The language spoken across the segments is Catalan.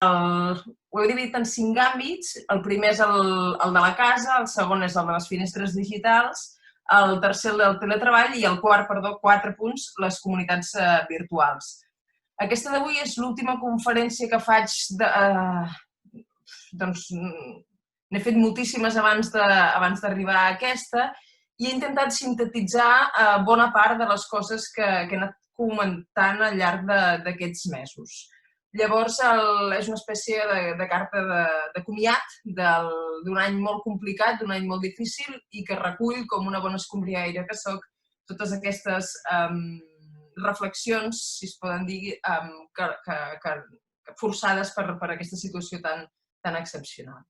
Ho he dividit en 5 àmbits. El primer és el de la casa, el segon és el de les finestres digitals, el tercer el del teletreball i el quart, 4 punts, les comunitats virtuals. Aquesta d'avui és l'última conferència que faig doncs n'he fet moltíssimes abans d'arribar a aquesta i he intentat sintetitzar bona part de les coses que he anat comentant al llarg d'aquests mesos. Llavors, és una espècie de carta de comiat d'un any molt complicat, d'un any molt difícil i que recull, com una bona escombriaire que soc, totes aquestes reflexions, si es poden dir, forçades per aquesta situació tan excepcional.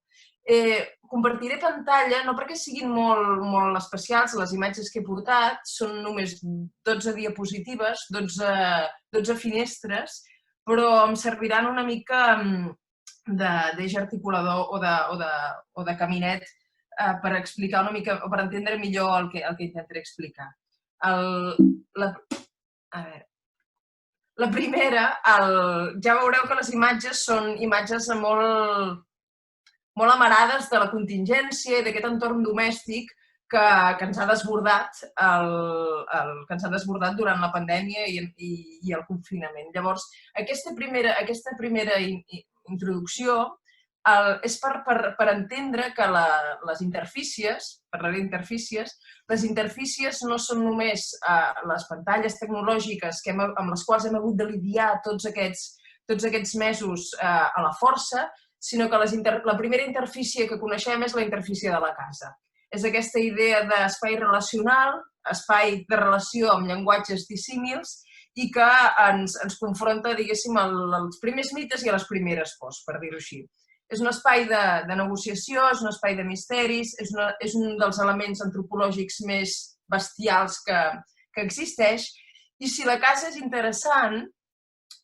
Compartiré pantalla, no perquè siguin molt especials, les imatges que he portat són només 12 diapositives, 12 finestres, però em serviran una mica d'eix articulador o de caminet per explicar una mica, o per entendre millor el que intentaré explicar. La primera, ja veureu que les imatges són imatges molt amarades de la contingència i d'aquest entorn domèstic que ens ha desbordat durant la pandèmia i el confinament. Llavors, aquesta primera introducció és per entendre que les interfícies, parlaré d'interfícies, les interfícies no són només les pantalles tecnològiques amb les quals hem hagut de lidiar tots aquests mesos a la força, sinó que la primera interfície que coneixem és la interfície de la casa. És aquesta idea d'espai relacional, espai de relació amb llenguatges dissímils i que ens confronta, diguéssim, als primers mites i a les primeres pors, per dir-ho així. És un espai de negociació, és un espai de misteris, és un dels elements antropològics més bestials que existeix i si la casa és interessant,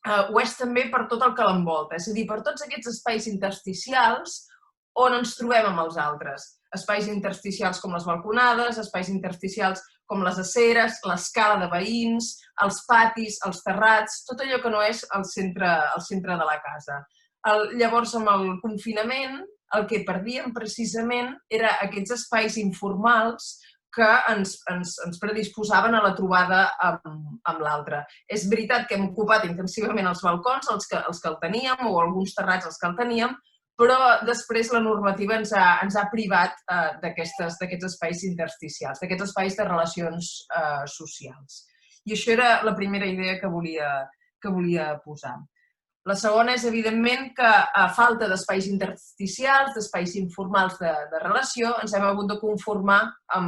ho és també per tot el que l'envolta, és a dir, per tots aquests espais intersticials on ens trobem amb els altres. Espais intersticials com les balconades, espais intersticials com les aceres, l'escala de veïns, els patis, els terrats, tot allò que no és el centre de la casa. Llavors, amb el confinament, el que perdíem precisament era aquests espais informals que ens predisposaven a la trobada amb l'altre. És veritat que hem ocupat intensivament els balcons, els que el teníem, o alguns terrats els que el teníem, però després la normativa ens ha privat d'aquests espais intersticials, d'aquests espais de relacions socials. I això era la primera idea que volia posar. La segona és, evidentment, que a falta d'espais intersticials, d'espais informals de relació, ens hem hagut de conformar amb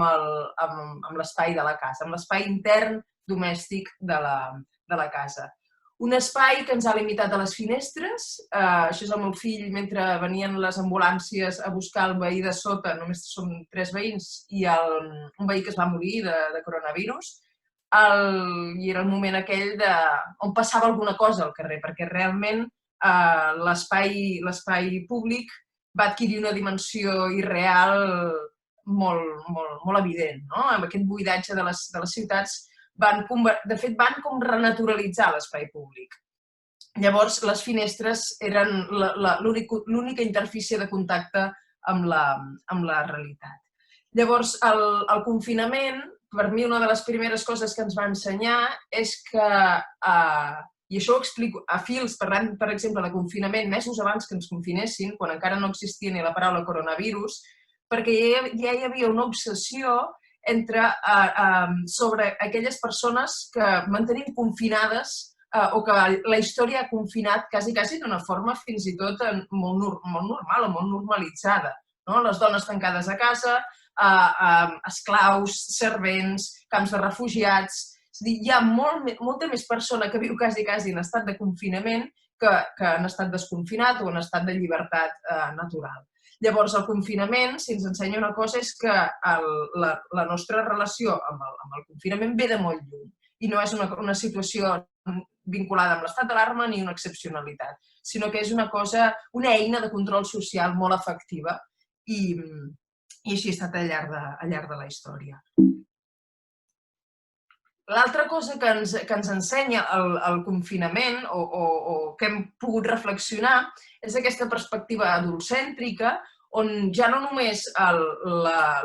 l'espai de la casa, amb l'espai intern domèstic de la casa. Un espai que ens ha limitat a les finestres, això és el meu fill, mentre venien les ambulàncies a buscar el veí de sota, només som 3 veïns, i un veí que es va morir de coronavirus, i era el moment aquell on passava alguna cosa al carrer, perquè realment l'espai públic va adquirir una dimensió irreal molt evident. Amb aquest buidatge de les ciutats, de fet, van com renaturalitzar l'espai públic. Llavors, les finestres eren l'única interfície de contacte amb la realitat. Llavors, el confinament, per mi, una de les primeres coses que ens va ensenyar és que, i això ho explico a fils, parlant, per exemple, de confinament, mesos abans que ens confinessin, quan encara no existia ni la paraula coronavirus, perquè ja hi havia una obsessió sobre aquelles persones que mantenien confinades o que la història ha confinat quasi d'una forma fins i tot molt normal o molt normalitzada. Les dones tancades a casa, esclaus, servents, camps de refugiats. És a dir, hi ha molta més persona que viu quasi en estat de confinament que en estat desconfinat o en estat de llibertat natural. Llavors, el confinament, si ens ensenya una cosa, és que la nostra relació amb el confinament ve de molt lluny i no és una situació vinculada amb l'estat d'alarma ni una excepcionalitat, sinó que és una eina de control social molt efectiva i així ha estat al llarg de la història. L'altra cosa que ens ensenya el confinament o que hem pogut reflexionar és aquesta perspectiva adultcèntrica on ja no només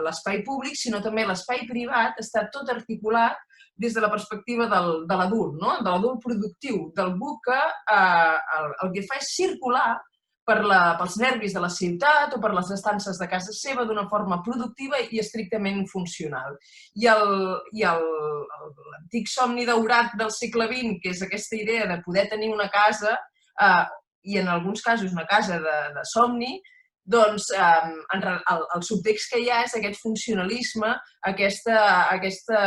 l'espai públic, sinó també l'espai privat està tot articulat des de la perspectiva de l'adult, no? De l'adult productiu, d'algú que el que fa és circular pels nervis de la ciutat o per les estances de casa seva d'una forma productiva i estrictament funcional. I l'antic somni daurat del segle XX, que és aquesta idea de poder tenir una casa, i en alguns casos una casa de somni, doncs el subtext que hi ha és aquest funcionalisme, aquesta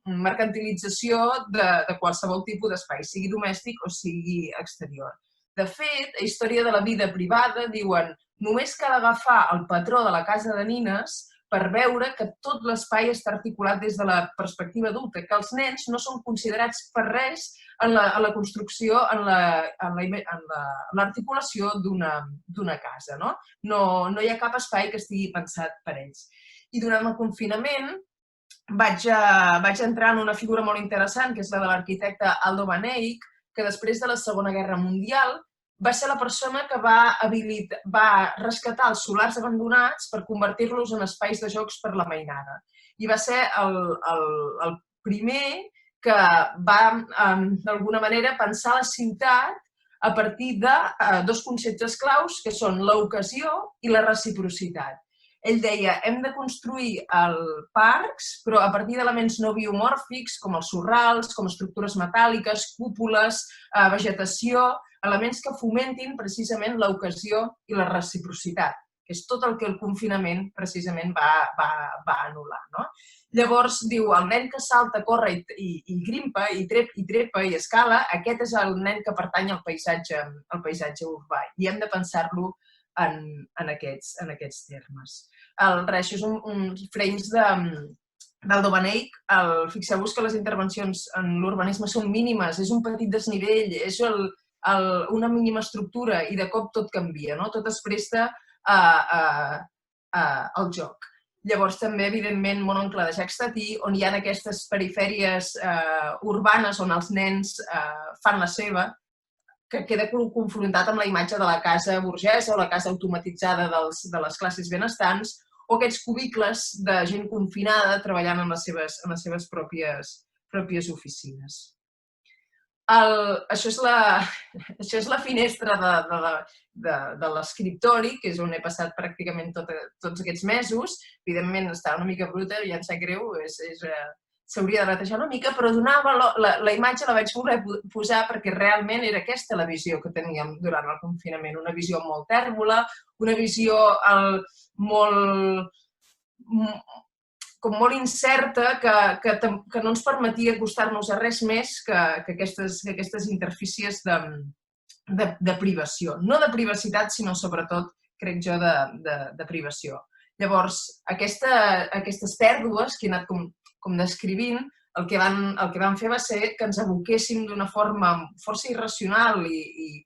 mercantilització de qualsevol tipus d'espai, sigui domèstic o sigui exterior. De fet, a Història de la vida privada diuen només cal agafar el patró de la casa de nines per veure que tot l'espai està articulat des de la perspectiva adulta, que els nens no són considerats per res en la construcció, en l'articulació d'una casa. No hi ha cap espai que estigui pensat per ells. I durant el confinament vaig entrar en una figura molt interessant, que és la de l'arquitecte Aldo Van Eyck, que després de la Segona Guerra Mundial va ser la persona que va rescatar els solars abandonats per convertir-los en espais de jocs per la mainada. I va ser el primer que va, d'alguna manera, pensar la ciutat a partir de dos conceptes claus, que són l'ocasió i la reciprocitat. Ell deia, hem de construir parcs, però a partir d'elements no biomòrfics, com els sorrals, com estructures metàl·liques, cúpules, vegetació, elements que fomentin precisament l'ocasió i la reciprocitat, que és tot el que el confinament precisament va anul·lar. Llavors, diu, el nen que salta, corre i grimpa, i trepa i escala, aquest és el nen que pertany al paisatge urbà i hem de pensar-lo en aquests termes. Això és uns frames d'Aldo Van Eyck. Fixeu-vos que les intervencions en l'urbanisme són mínimes, és un petit desnivell, és una mínima estructura i de cop tot canvia, tot es presta al joc. Llavors també, evidentment, Mon oncle de Jacques Tati, on hi ha aquestes perifèries urbanes on els nens fan la seva, que queda confrontat amb la imatge de la casa burgesa o la casa automatitzada de les classes benestants o aquests cubicles de gent confinada treballant en les seves pròpies oficines. Això és la finestra de l'escriptori, que és on he passat pràcticament tots aquests mesos. Evidentment està una mica bruta, ja em sap greu, s'hauria de batejar una mica, però donava la imatge, la vaig voler posar perquè realment era aquesta la visió que teníem durant el confinament, una visió molt tèrbola, una visió molt incerta que no ens permetia acostar-nos a res més que aquestes interfícies de privació. No de privacitat, sinó sobretot, crec jo, de privació. Llavors, aquestes pèrdues que he anat com descrivint, el que van fer va ser que ens aboquéssim d'una forma força irracional i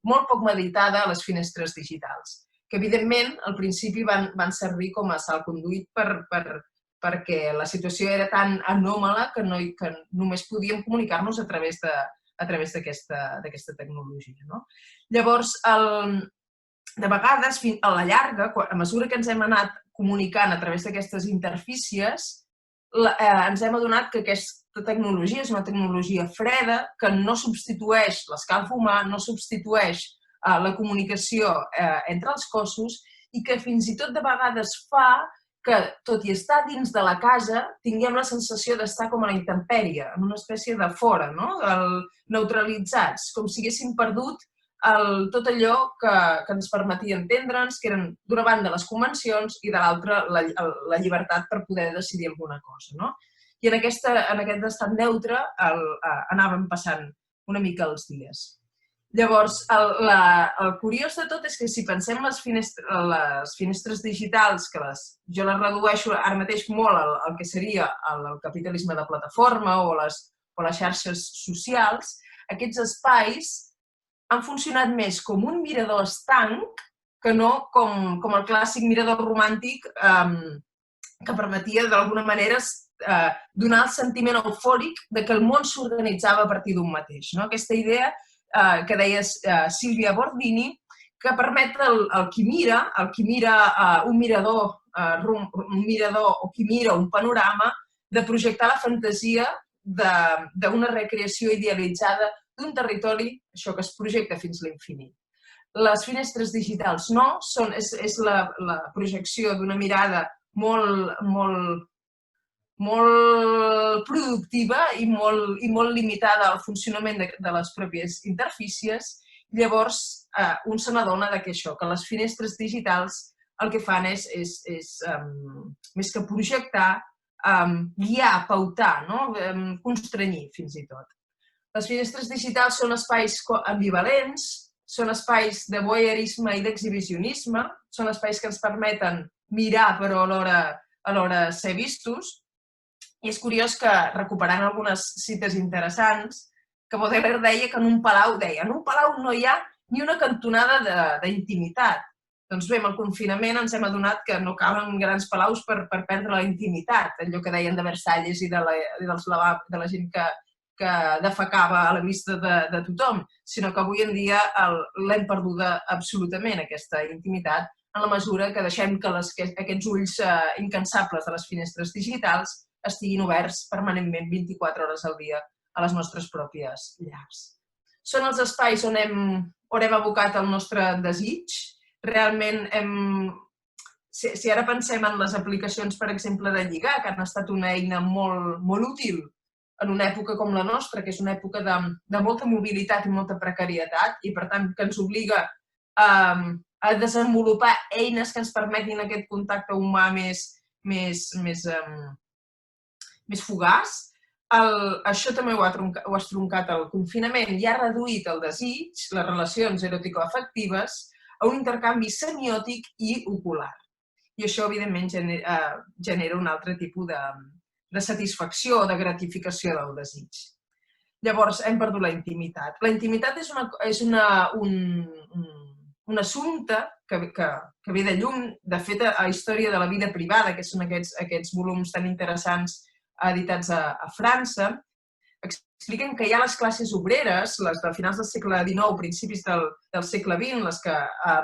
molt poc meditada a les finestres digitals, que evidentment al principi van servir com a salconduit perquè la situació era tan anòmala que només podíem comunicar-nos a través d'aquesta tecnologia. Llavors, de vegades, a la llarga, a mesura que ens hem anat comunicant a través d'aquestes interfícies, ens hem adonat que aquesta tecnologia és una tecnologia freda que no substitueix l'escalf humà, no substitueix la comunicació entre els cossos i que fins i tot de vegades fa que, tot i estar dins de la casa, tinguem la sensació d'estar com a la intempèrie, en una espècie de fora, neutralitzats, com si haguéssim perdut tot allò que ens permetia entendre'ns, que eren d'una banda les convencions i de l'altra la llibertat per poder decidir alguna cosa. I en aquest estat neutre anàvem passant una mica els dies. Llavors, el curiós de tot és que si pensem les finestres digitals, que jo les redueixo ara mateix molt al que seria el capitalisme de plataforma o les xarxes socials, aquests espais han funcionat més com un mirador estanc que no com el clàssic mirador romàntic que permetia d'alguna manera donar el sentiment eufòric de que el món s'organitzava a partir d'un mateix. Aquesta idea que deia Sílvia Bordini, que permet al qui mira un mirador o qui mira un panorama, de projectar la fantasia d'una recreació idealitzada d'un territori, això que es projecta fins a l'infinit. Les finestres digitals no, és la projecció d'una mirada molt productiva i molt limitada al funcionament de les pròpies interfícies. Llavors, un se n'adona que això, que les finestres digitals el que fan és més que projectar, guiar, pautar, constranyir fins i tot. Les finestres digitals són espais ambivalents, són espais de voyeurisme i d'exhibicionisme, són espais que ens permeten mirar però alhora ser vistos. I és curiós que, recuperant algunes cites interessants, que Baudelaire deia que en un palau no hi ha ni una cantonada d'intimitat. Doncs bé, amb el confinament ens hem adonat que no calen grans palaus per perdre la intimitat, allò que deien de Versalles i de la gent que defecava a la vista de tothom, sinó que avui en dia l'hem perduda absolutament, aquesta intimitat, en la mesura que deixem que aquests ulls incansables de les finestres digitals estiguin oberts permanentment 24 hores al dia a les nostres pròpies llars. Són els espais on hem abocat el nostre desig. Realment, si ara pensem en les aplicacions, per exemple, de lligar, que han estat una eina molt útil en una època com la nostra, que és una època de molta mobilitat i molta precarietat, i per tant que ens obliga a desenvolupar eines que ens permetin aquest contacte humà més fugaç. Això també ho ha estroncat el confinament i ha reduït el desig, les relacions eroticoafectives, a un intercanvi semiòtic i ocular. I això, evidentment, genera un altre tipus de satisfacció, de gratificació del desig. Llavors, hem perdut la intimitat. La intimitat és un assumpte que ve de llum. De fet, a Història de la vida privada, que són aquests volums tan interessants editats a França, expliquen que ja les classes obreres, les de finals del segle XIX, principis del segle XX, les que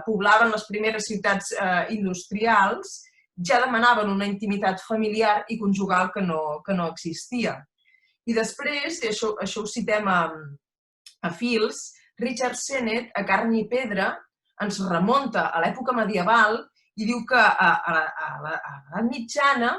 poblaven les primeres ciutats industrials, ja demanaven una intimitat familiar i conjugal que no existia. I després, i això ho citem a fils, Richard Sennett, a Carn i Pedra, ens remunta a l'època medieval i diu que a l'edat mitjana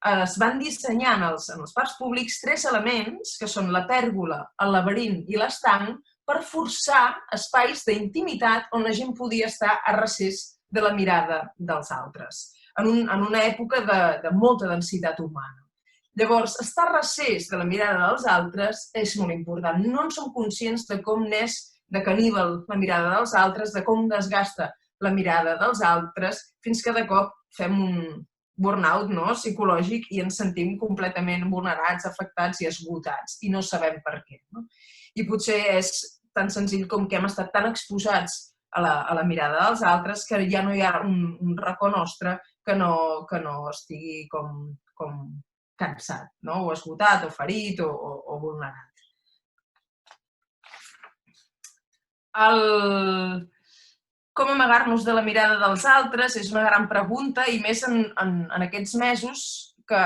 es van dissenyar en els parcs públics 3 elements, que són la pèrgola, el laberint i l'estanc, per forçar espais d'intimitat on la gent podia estar a recés de la mirada dels altres, en una època de molta densitat humana. Llavors, estar a recés de la mirada dels altres és molt important. No en som conscients de com n'és de caníbal la mirada dels altres, de com desgasta la mirada dels altres, fins que de cop fem un burnout psicològic i ens sentim completament vulnerats, afectats i esgotats, i no sabem per què. I potser és tan senzill com que hem estat tan exposats a la mirada dels altres que ja no hi ha un racó nostre que no estigui com cansat, o esgotat, o ferit, o vulnerat. Com amagar-nos de la mirada dels altres és una gran pregunta, i més en aquests mesos que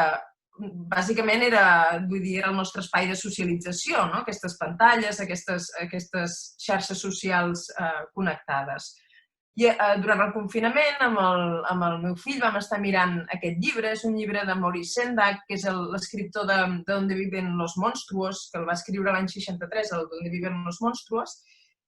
bàsicament era el nostre espai de socialització, aquestes pantalles, aquestes xarxes socials connectades. I durant el confinament, amb el meu fill, vam estar mirant aquest llibre. És un llibre de Maurice Sendak, que és l'escriptor de Donde viven los monstruos, que el va escriure l'any 63, el Donde viven los monstruos.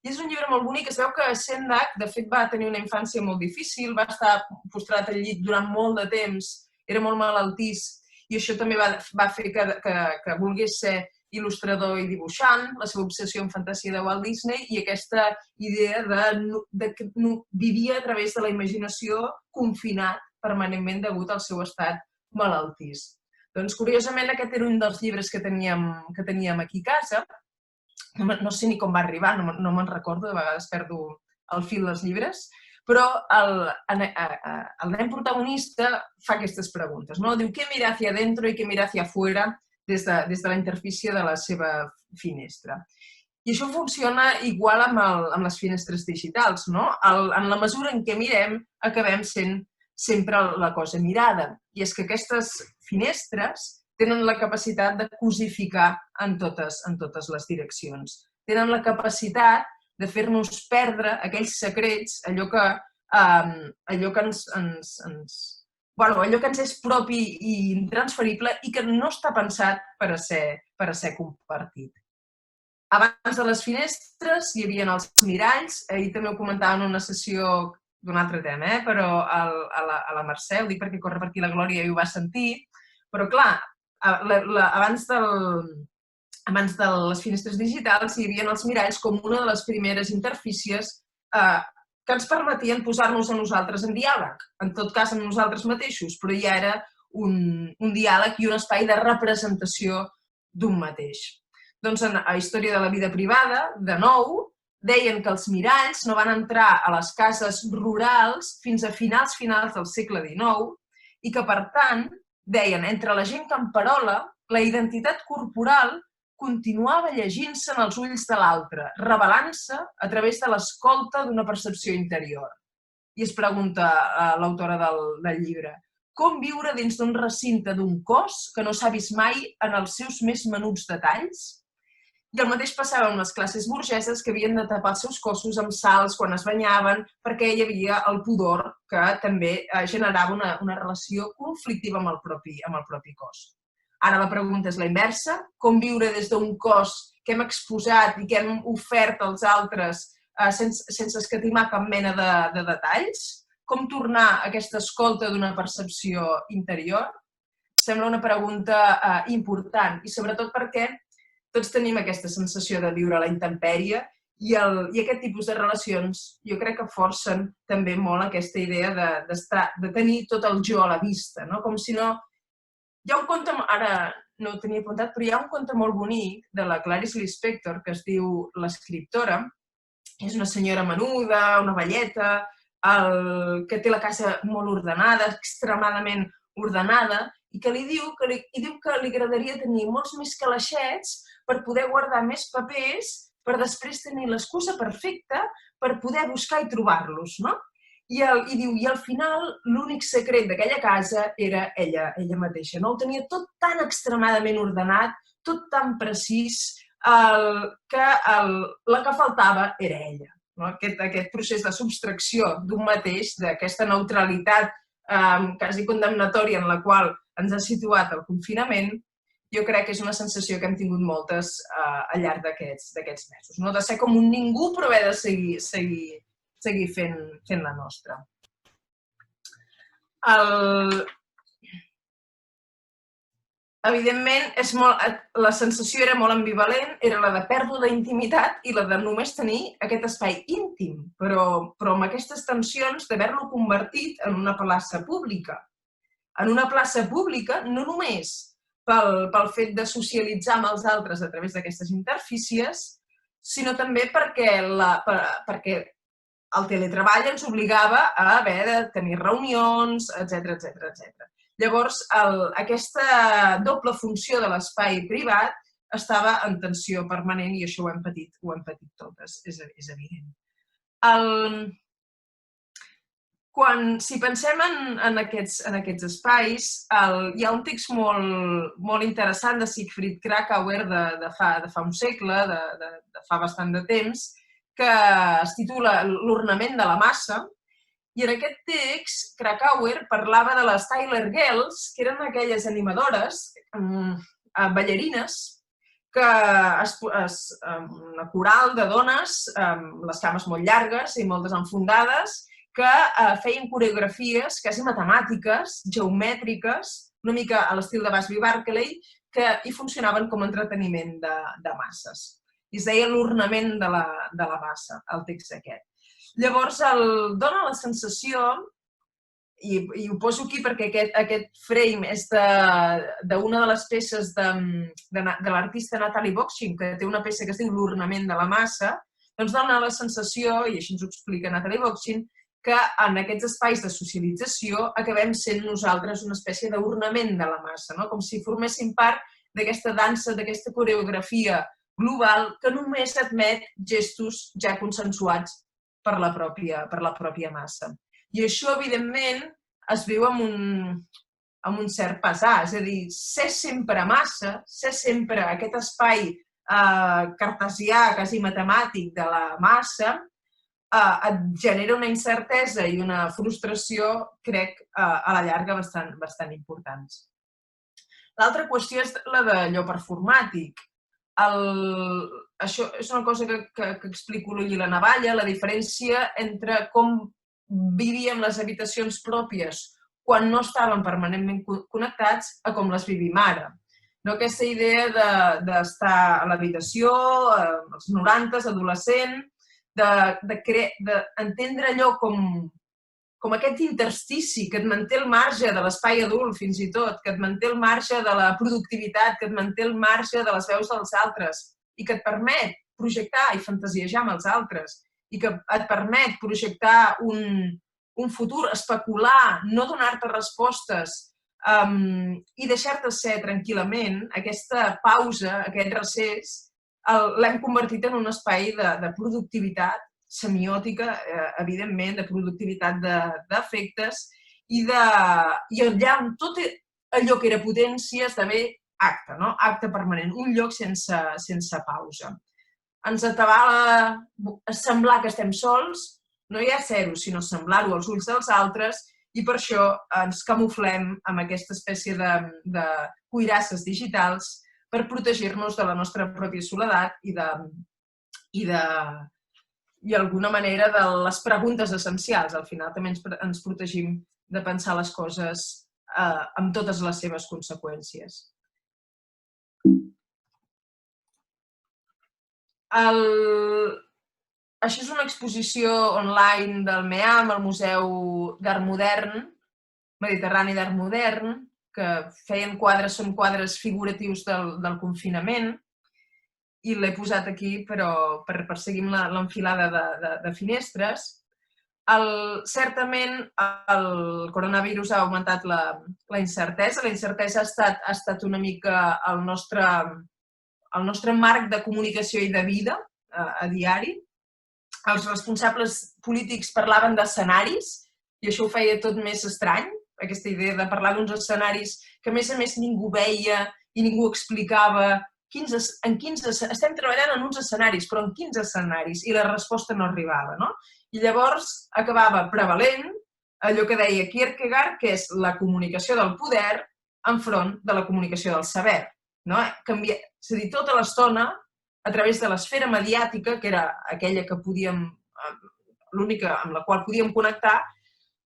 I és un llibre molt bonic. Es veu que Sendak, de fet, va tenir una infància molt difícil, va estar postrat al llit durant molt de temps, era molt malaltís, i això també va fer que volgués ser il·lustrador i dibuixant, la seva obsessió en fantasia de Walt Disney i aquesta idea de que vivia a través de la imaginació confinat permanentment degut al seu estat malaltís. Doncs, curiosament, aquest era un dels llibres que teníem aquí a casa. No sé ni com va arribar, no me'n recordo, de vegades perdo el fil dels llibres, Però el nen protagonista fa aquestes preguntes. Diu, què mira hacia adentro i què mira hacia afuera des de la interfície de la seva finestra. I això funciona igual amb les finestres digitals. En la mesura en què mirem, acabem sent sempre la cosa mirada. I és que aquestes finestres tenen la capacitat de cosificar en totes les direccions. Tenen la capacitat de fer-nos perdre aquells secrets, allò que ens és propi i intransferible i que no està pensat per a ser compartit. Abans de les finestres hi havia els miralls, ahir també ho comentava en una sessió d'un altre tema, però a la Mercè, ho dic perquè corre per aquí la Glòria i ho va sentir, però clar, abans de les finestres digitals hi havia els miralls com una de les primeres interfícies que ens permetien posar-nos a nosaltres en diàleg, en tot cas amb nosaltres mateixos, però ja era un diàleg i un espai de representació d'un mateix. Doncs a la història de la vida privada, de nou, deien que els miralls no van entrar a les cases rurals fins a finals del segle XIX i que, per tant, deien, entre la gent camperola, la identitat corporal continuava llegint-se en els ulls de l'altre, revelant-se a través de l'escolta d'una percepció interior. I es pregunta l'autora del llibre, com viure dins d'un recinte d'un cos que no s'ha vist mai en els seus més menuts detalls? I el mateix passava amb les classes burgeses que havien de tapar els seus cossos amb sals quan es banyaven perquè hi havia el pudor que també generava una relació conflictiva amb el propi cos. Ara la pregunta és la inversa, com viure des d'un cos que hem exposat i que hem ofert als altres sense escatimar cap mena de detalls? Com tornar a aquesta escolta d'una percepció interior? Sembla una pregunta important i sobretot perquè tots tenim aquesta sensació de viure a la intempèrie i aquest tipus de relacions jo crec que forcen també molt aquesta idea de tenir tot el jo a la vista, com si no... Hi ha un conte, ara no ho tenia apuntat, però hi ha un conte molt bonic de la Clarice Lispector que es diu L'escriptora. És una senyora menuda, una velleta, que té la casa molt ordenada, extremadament ordenada, i que li diu que li agradaria tenir molts més calaixets per poder guardar més papers, per després tenir l'excusa perfecta per poder buscar i trobar-los, no? I diu, i al final l'únic secret d'aquella casa era ella mateixa, no? Ho tenia tot tan extremadament ordenat, tot tan precís, que la que faltava era ella. Aquest procés de subtracció d'un mateix, d'aquesta neutralitat quasi condemnatòria en la qual ens ha situat el confinament, jo crec que és una sensació que hem tingut moltes al llarg d'aquests mesos. De ser com un ningú, però haver de seguir fent la nostra. Evidentment, la sensació era molt ambivalent, era la de pèrdua d'intimitat i la de només tenir aquest espai íntim, però amb aquestes tensions d'haver-lo convertit en una plaça pública. En una plaça pública, no només pel fet de socialitzar amb els altres a través d'aquestes interfícies, sinó també perquè el teletreball ens obligava a haver de tenir reunions, etc. Llavors, aquesta doble funció de l'espai privat estava en tensió permanent i això ho hem patit totes, és evident. Si pensem en aquests espais, hi ha un text molt interessant de Siegfried Kracauer de fa un segle, de fa bastant de temps, que es titula L'ornament de la massa, i en aquest text Kracauer parlava de les Tyler Girls, que eren aquelles animadores, ballarines, una coral de dones amb les cames molt llargues i molt desenfundades, que feien coreografies quasi matemàtiques, geomètriques, una mica a l'estil de Busby Berkeley, i funcionaven com a entreteniment de masses. I es deia l'ornament de la massa, el text aquest. Llavors, dona la sensació, i ho poso aquí perquè aquest frame és d'una de les peces de l'artista Natalie Boxing, que té una peça que es diu L'ornament de la massa, doncs dona la sensació, i així ens ho explica Natalie Boxing, que en aquests espais de socialització acabem sent nosaltres una espècie d'ornament de la massa, com si forméssim part d'aquesta dansa, d'aquesta coreografia global que només admet gestos ja consensuats per la pròpia massa. I això, evidentment, es viu amb un cert pesar, és a dir, ser sempre massa, ser sempre aquest espai cartesià, quasi matemàtic de la massa, et genera una incertesa i una frustració, crec, a la llarga bastant importants. L'altra qüestió és la d'allò performàtic. Això és una cosa que explico l'ull i la navalla, la diferència entre com vivíem les habitacions pròpies quan no estàvem permanentment connectats a com les vivim ara. Aquesta idea d'estar a l'habitació, als 90s, adolescent, d'entendre allò com aquest interstici que et manté al marge de l'espai adult, fins i tot, que et manté al marge de la productivitat, que et manté al marge de les veus dels altres i que et permet projectar i fantasiejar amb els altres i que et permet projectar un futur, especular, no donar-te respostes i deixar-te ser tranquil·lament, aquesta pausa, aquest recés, l'hem convertit en un espai de productivitat semiòtica, evidentment, de productivitat d'efectes i allà on tot allò que era potència esdevé acte, acte permanent, un lloc sense pausa. Ens atabala semblar que estem sols, no hi ha zero, sinó semblar-ho als ulls dels altres i per això ens camuflem amb aquesta espècie de cuirasses digitals per protegir-nos de la nostra pròpia soledat i d'alguna manera de les preguntes essencials. Al final també ens protegim de pensar les coses amb totes les seves conseqüències. Això és una exposició online del MEAM, el Museu d'Art Modern, Mediterrani d'Art Modern, que feien quadres, són quadres figuratius del confinament, i l'he posat aquí per seguir l'enfilada de finestres. Certament, el coronavirus ha augmentat la incertesa. La incertesa ha estat una mica el nostre marc de comunicació i de vida a diari. Els responsables polítics parlaven d'escenaris i això ho feia tot més estrany, aquesta idea de parlar d'uns escenaris que, a més, ningú veia i ningú explicava estem treballant en uns escenaris, però en quins escenaris? I la resposta no arribava, no? I llavors acabava prevalent allò que deia Kierkegaard, que és la comunicació del poder enfront de la comunicació del saber. És a dir, tota l'estona, a través de l'esfera mediàtica, que era aquella que l'única amb la qual podíem connectar,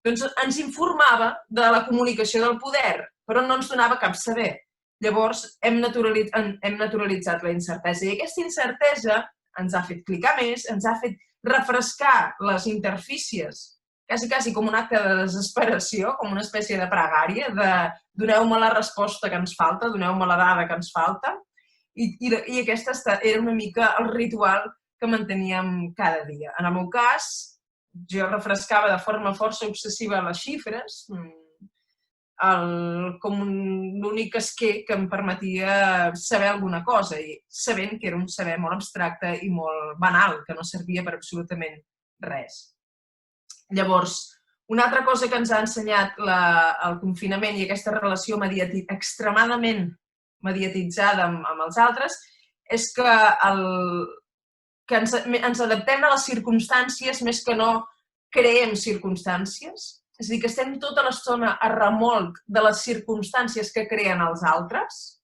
doncs ens informava de la comunicació del poder, però no ens donava cap saber. Llavors, hem naturalitzat la incertesa i aquesta incertesa ens ha fet clicar més, ens ha fet refrescar les interfícies, quasi com un acte de desesperació, com una espècie de pregària, de doneu-me la resposta que ens falta, doneu-me la dada que ens falta, i aquesta era una mica el ritual que manteníem cada dia. En el meu cas, jo refrescava de forma força obsessiva les xifres, com l'únic esquer que em permetia saber alguna cosa, i sabent que era un saber molt abstracte i molt banal, que no servia per absolutament res. Llavors, una altra cosa que ens ha ensenyat el confinament i aquesta relació extremadament mediatitzada amb els altres és que ens adaptem a les circumstàncies més que no creem circumstàncies. És a dir, que estem tota l'estona a remolc de les circumstàncies que creen els altres,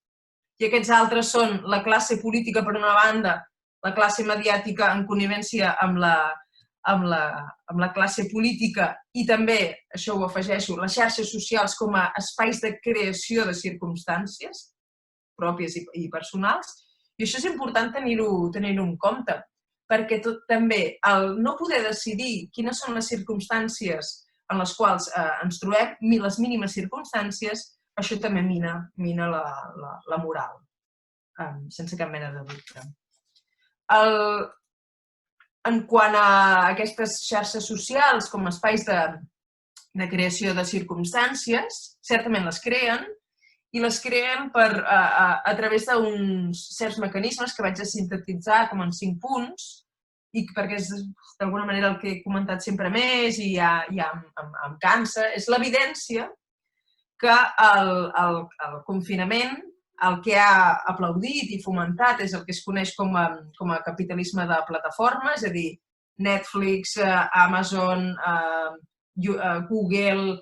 i aquests altres són la classe política per una banda, la classe mediàtica en connivència amb la classe política i també, això ho afegeixo, les xarxes socials com a espais de creació de circumstàncies pròpies i personals. I això és important tenir-ho en compte, perquè també el no poder decidir quines són les circumstàncies en les quals ens trobem, les mínimes circumstàncies, això també mina la moral, sense cap mena de dubte. en quant a aquestes xarxes socials com a espais de creació de circumstàncies, certament les creen, i les creen a través d'uns certs mecanismes que vaig a sintetitzar com en 5 punts, i perquè és d'alguna manera el que he comentat sempre més i ja em cansa, és l'evidència que el confinament el que ha aplaudit i fomentat és el que es coneix com a capitalisme de plataforma, és a dir, Netflix, Amazon, Google,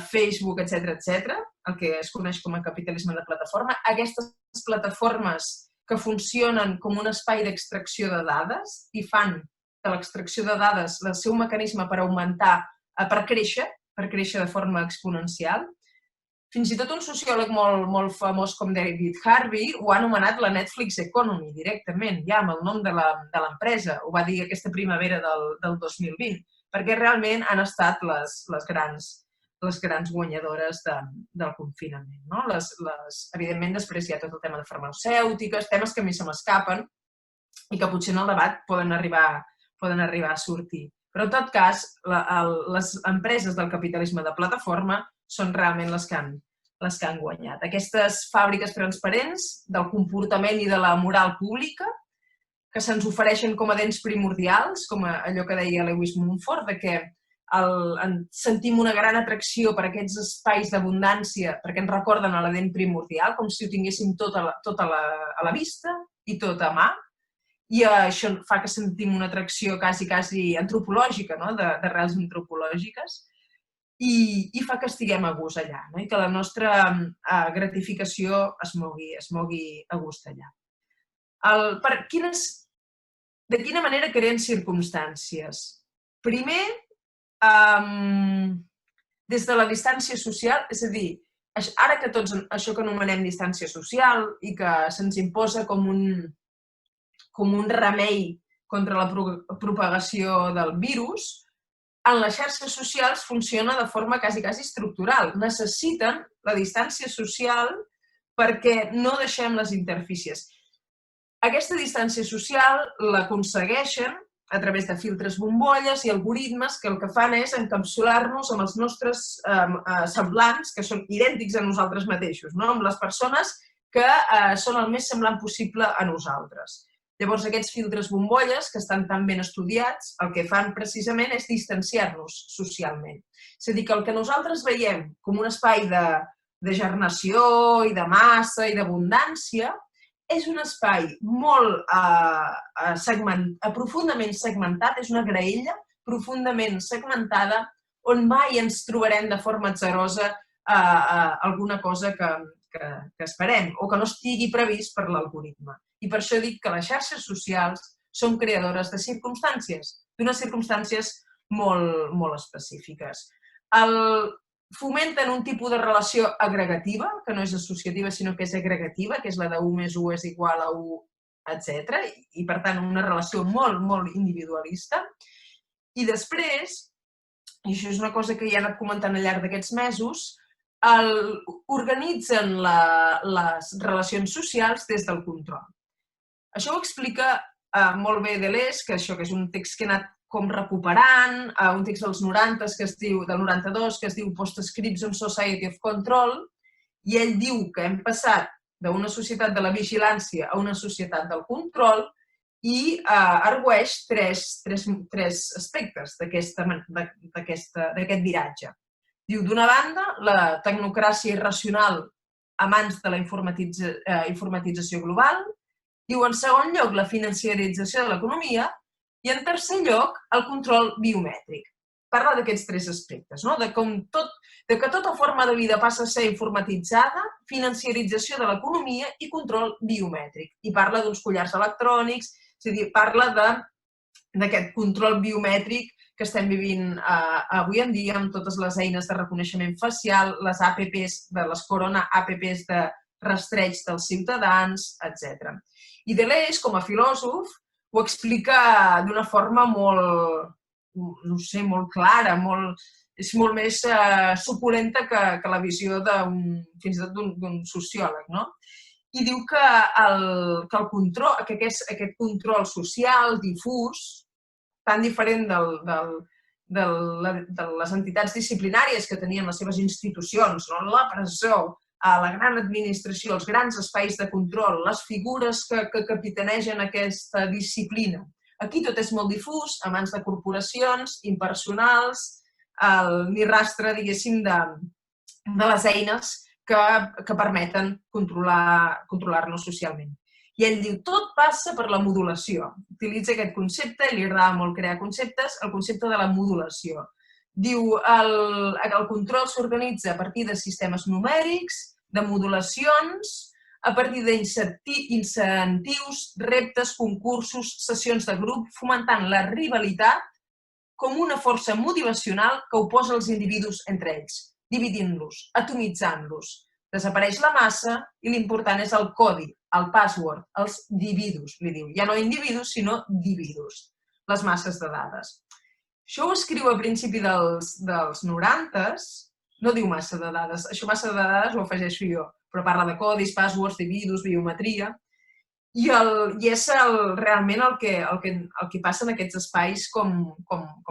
Facebook, etc., el que es coneix com a capitalisme de plataforma. Aquestes plataformes que funcionen com un espai d'extracció de dades i fan de l'extracció de dades el seu mecanisme per augmentar, per créixer de forma exponencial. Fins i tot un sociòleg molt famós com David Harvey ho ha anomenat la Netflix Economy directament, ja amb el nom de l'empresa. Ho va dir aquesta primavera del 2020, perquè realment han estat les grans guanyadores del confinament. No? Evidentment, després hi ha tot el tema de farmacèutiques, temes que a mi se m'escapen i que potser en el debat poden arribar a sortir. Però, en tot cas, les empreses del capitalisme de plataforma són realment les que han guanyat. Aquestes fàbriques transparents del comportament i de la moral pública que se'ns ofereixen com a dents primordials, com allò que deia Lewis Mumford, que sentim una gran atracció per aquests espais d'abundància perquè ens recorden a la dent primordial, com si ho tinguéssim tot a la vista i tot a mà. I això fa que sentim una atracció quasi antropològica, d'arrels antropològiques, i fa que estiguem a gust allà, i que la nostra gratificació es mogui a gust allà. De quina manera creen circumstàncies? Primer, des de la distància social, és a dir, ara que tots això que anomenem distància social i que se'ns imposa com un remei contra la propagació del virus, en les xarxes socials funciona de forma quasi estructural. Necessiten la distància social perquè no deixem les interfícies. Aquesta distància social l'aconsegueixen a través de filtres bombolles i algoritmes que el que fan és encapsular-nos amb els nostres semblants, que són idèntics a nosaltres mateixos, amb les persones que són el més semblant possible a nosaltres. Llavors, aquests filtres bombolles, que estan tan ben estudiats, el que fan precisament és distanciar-nos socialment. És a dir, que el que nosaltres veiem com un espai de gernació i de massa i d'abundància és un espai molt profundament segmentat, és una graella profundament segmentada on mai ens trobarem de forma atzarosa alguna cosa que esperem o que no estigui previst per l'algoritme. I per això dic que les xarxes socials són creadores de circumstàncies, d'unes circumstàncies molt específiques. Fomenten un tipus de relació agregativa, que no és associativa, sinó que és agregativa, que és la de 1 més 1 és igual a 1, etc. I, per tant, una relació molt individualista. I després, i això és una cosa que ja he anat comentant al llarg d'aquests mesos, organitzen les relacions socials des del control. Això ho explica molt bé Deleuze, que això que és un text que he anat com recuperant, un text dels 90 del 92 que es diu Post-Scripts on Society of Control, i ell diu que hem passat d'una societat de la vigilància a una societat del control i argueix tres aspectes d'aquest viratge. Diu, d'una banda, la tecnocràcia irracional a mans de la informatització global. Diu, en segon lloc, la financiarització de l'economia. I, en tercer lloc, el control biomètric. Parla d'aquests 3 aspectes, de que tota forma de vida passa a ser informatitzada, financiarització de l'economia i control biomètric. I parla d'uns collars electrònics, és a dir, parla d'aquest control biomètric que estem vivint avui en dia amb totes les eines de reconeixement facial, les APPs, les corona APPs de rastreig dels ciutadans, etc. I Deleuze, com a filòsof, ho explica d'una forma molt clara, és molt més suculenta que la visió fins i tot d'un sociòleg. I diu que aquest control social difús tan diferent de les entitats disciplinàries que tenien les seves institucions, la presó, la gran administració, els grans espais de control, les figures que capitanegen aquesta disciplina. Aquí tot és molt difús, a mans de corporacions, impersonals, ni rastre, diguéssim, de les eines que permeten controlar-nos socialment. I ell diu, tot passa per la modulació. Utilitza aquest concepte, i li agrada molt crear conceptes, el concepte de la modulació. Diu, el control s'organitza a partir de sistemes numèrics, de modulacions, a partir d'incentius, reptes, concursos, sessions de grup, fomentant la rivalitat com una força motivacional que oposa els individus entre ells, dividint-los, atomitzant-los. Desapareix la massa i l'important és el codi, el password, els dividus, li diu. Ja no individus, sinó dividus, les masses de dades. Això ho escriu a principi dels 90s, no diu massa de dades, això massa de dades ho afegeixo jo, però parla de codis, passwords, dividus, biometria, i és realment el que passa en aquests espais com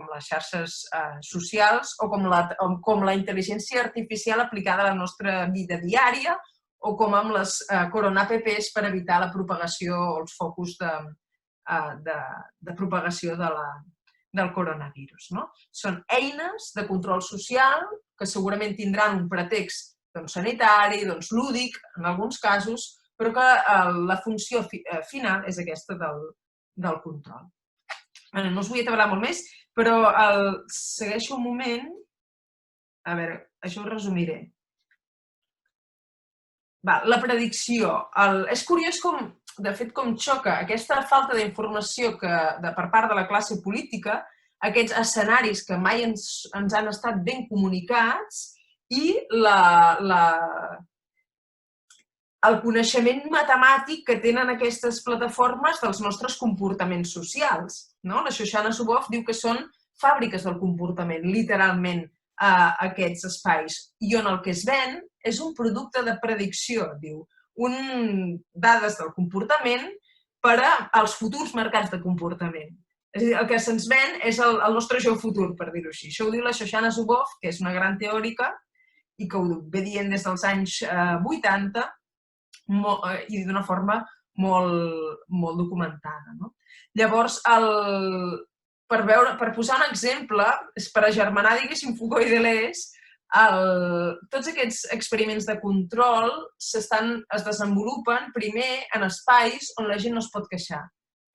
les xarxes socials o com la intel·ligència artificial aplicada a la nostra vida diària o com amb les corona apps per evitar la propagació o els focus de propagació del coronavirus. Són eines de control social que segurament tindran un pretext sanitari, lúdic, en alguns casos, però que la funció final és aquesta del control. No us vull atabalar molt més, però segueixo un moment. A veure, això ho resumiré. La predicció. És curiós com, de fet, com xoca aquesta falta d'informació per part de la classe política, aquests escenaris que mai ens han estat ben comunicats i el coneixement matemàtic que tenen aquestes plataformes dels nostres comportaments socials. La Shoshana Zuboff diu que són fàbriques del comportament, literalment, aquests espais. I on el que es ven és un producte de predicció, diu, dades del comportament per als futurs mercats de comportament. És a dir, el que se'ns ven és el nostre jo futur, per dir-ho així. Això ho diu la Shoshana Zuboff, que és una gran teòrica i que ho ve dient des dels anys 80, i d'una forma molt documentada. Llavors, per posar un exemple, per agermanar, diguéssim, Foucault i Deleuze, tots aquests experiments de control es desenvolupen primer en espais on la gent no es pot queixar.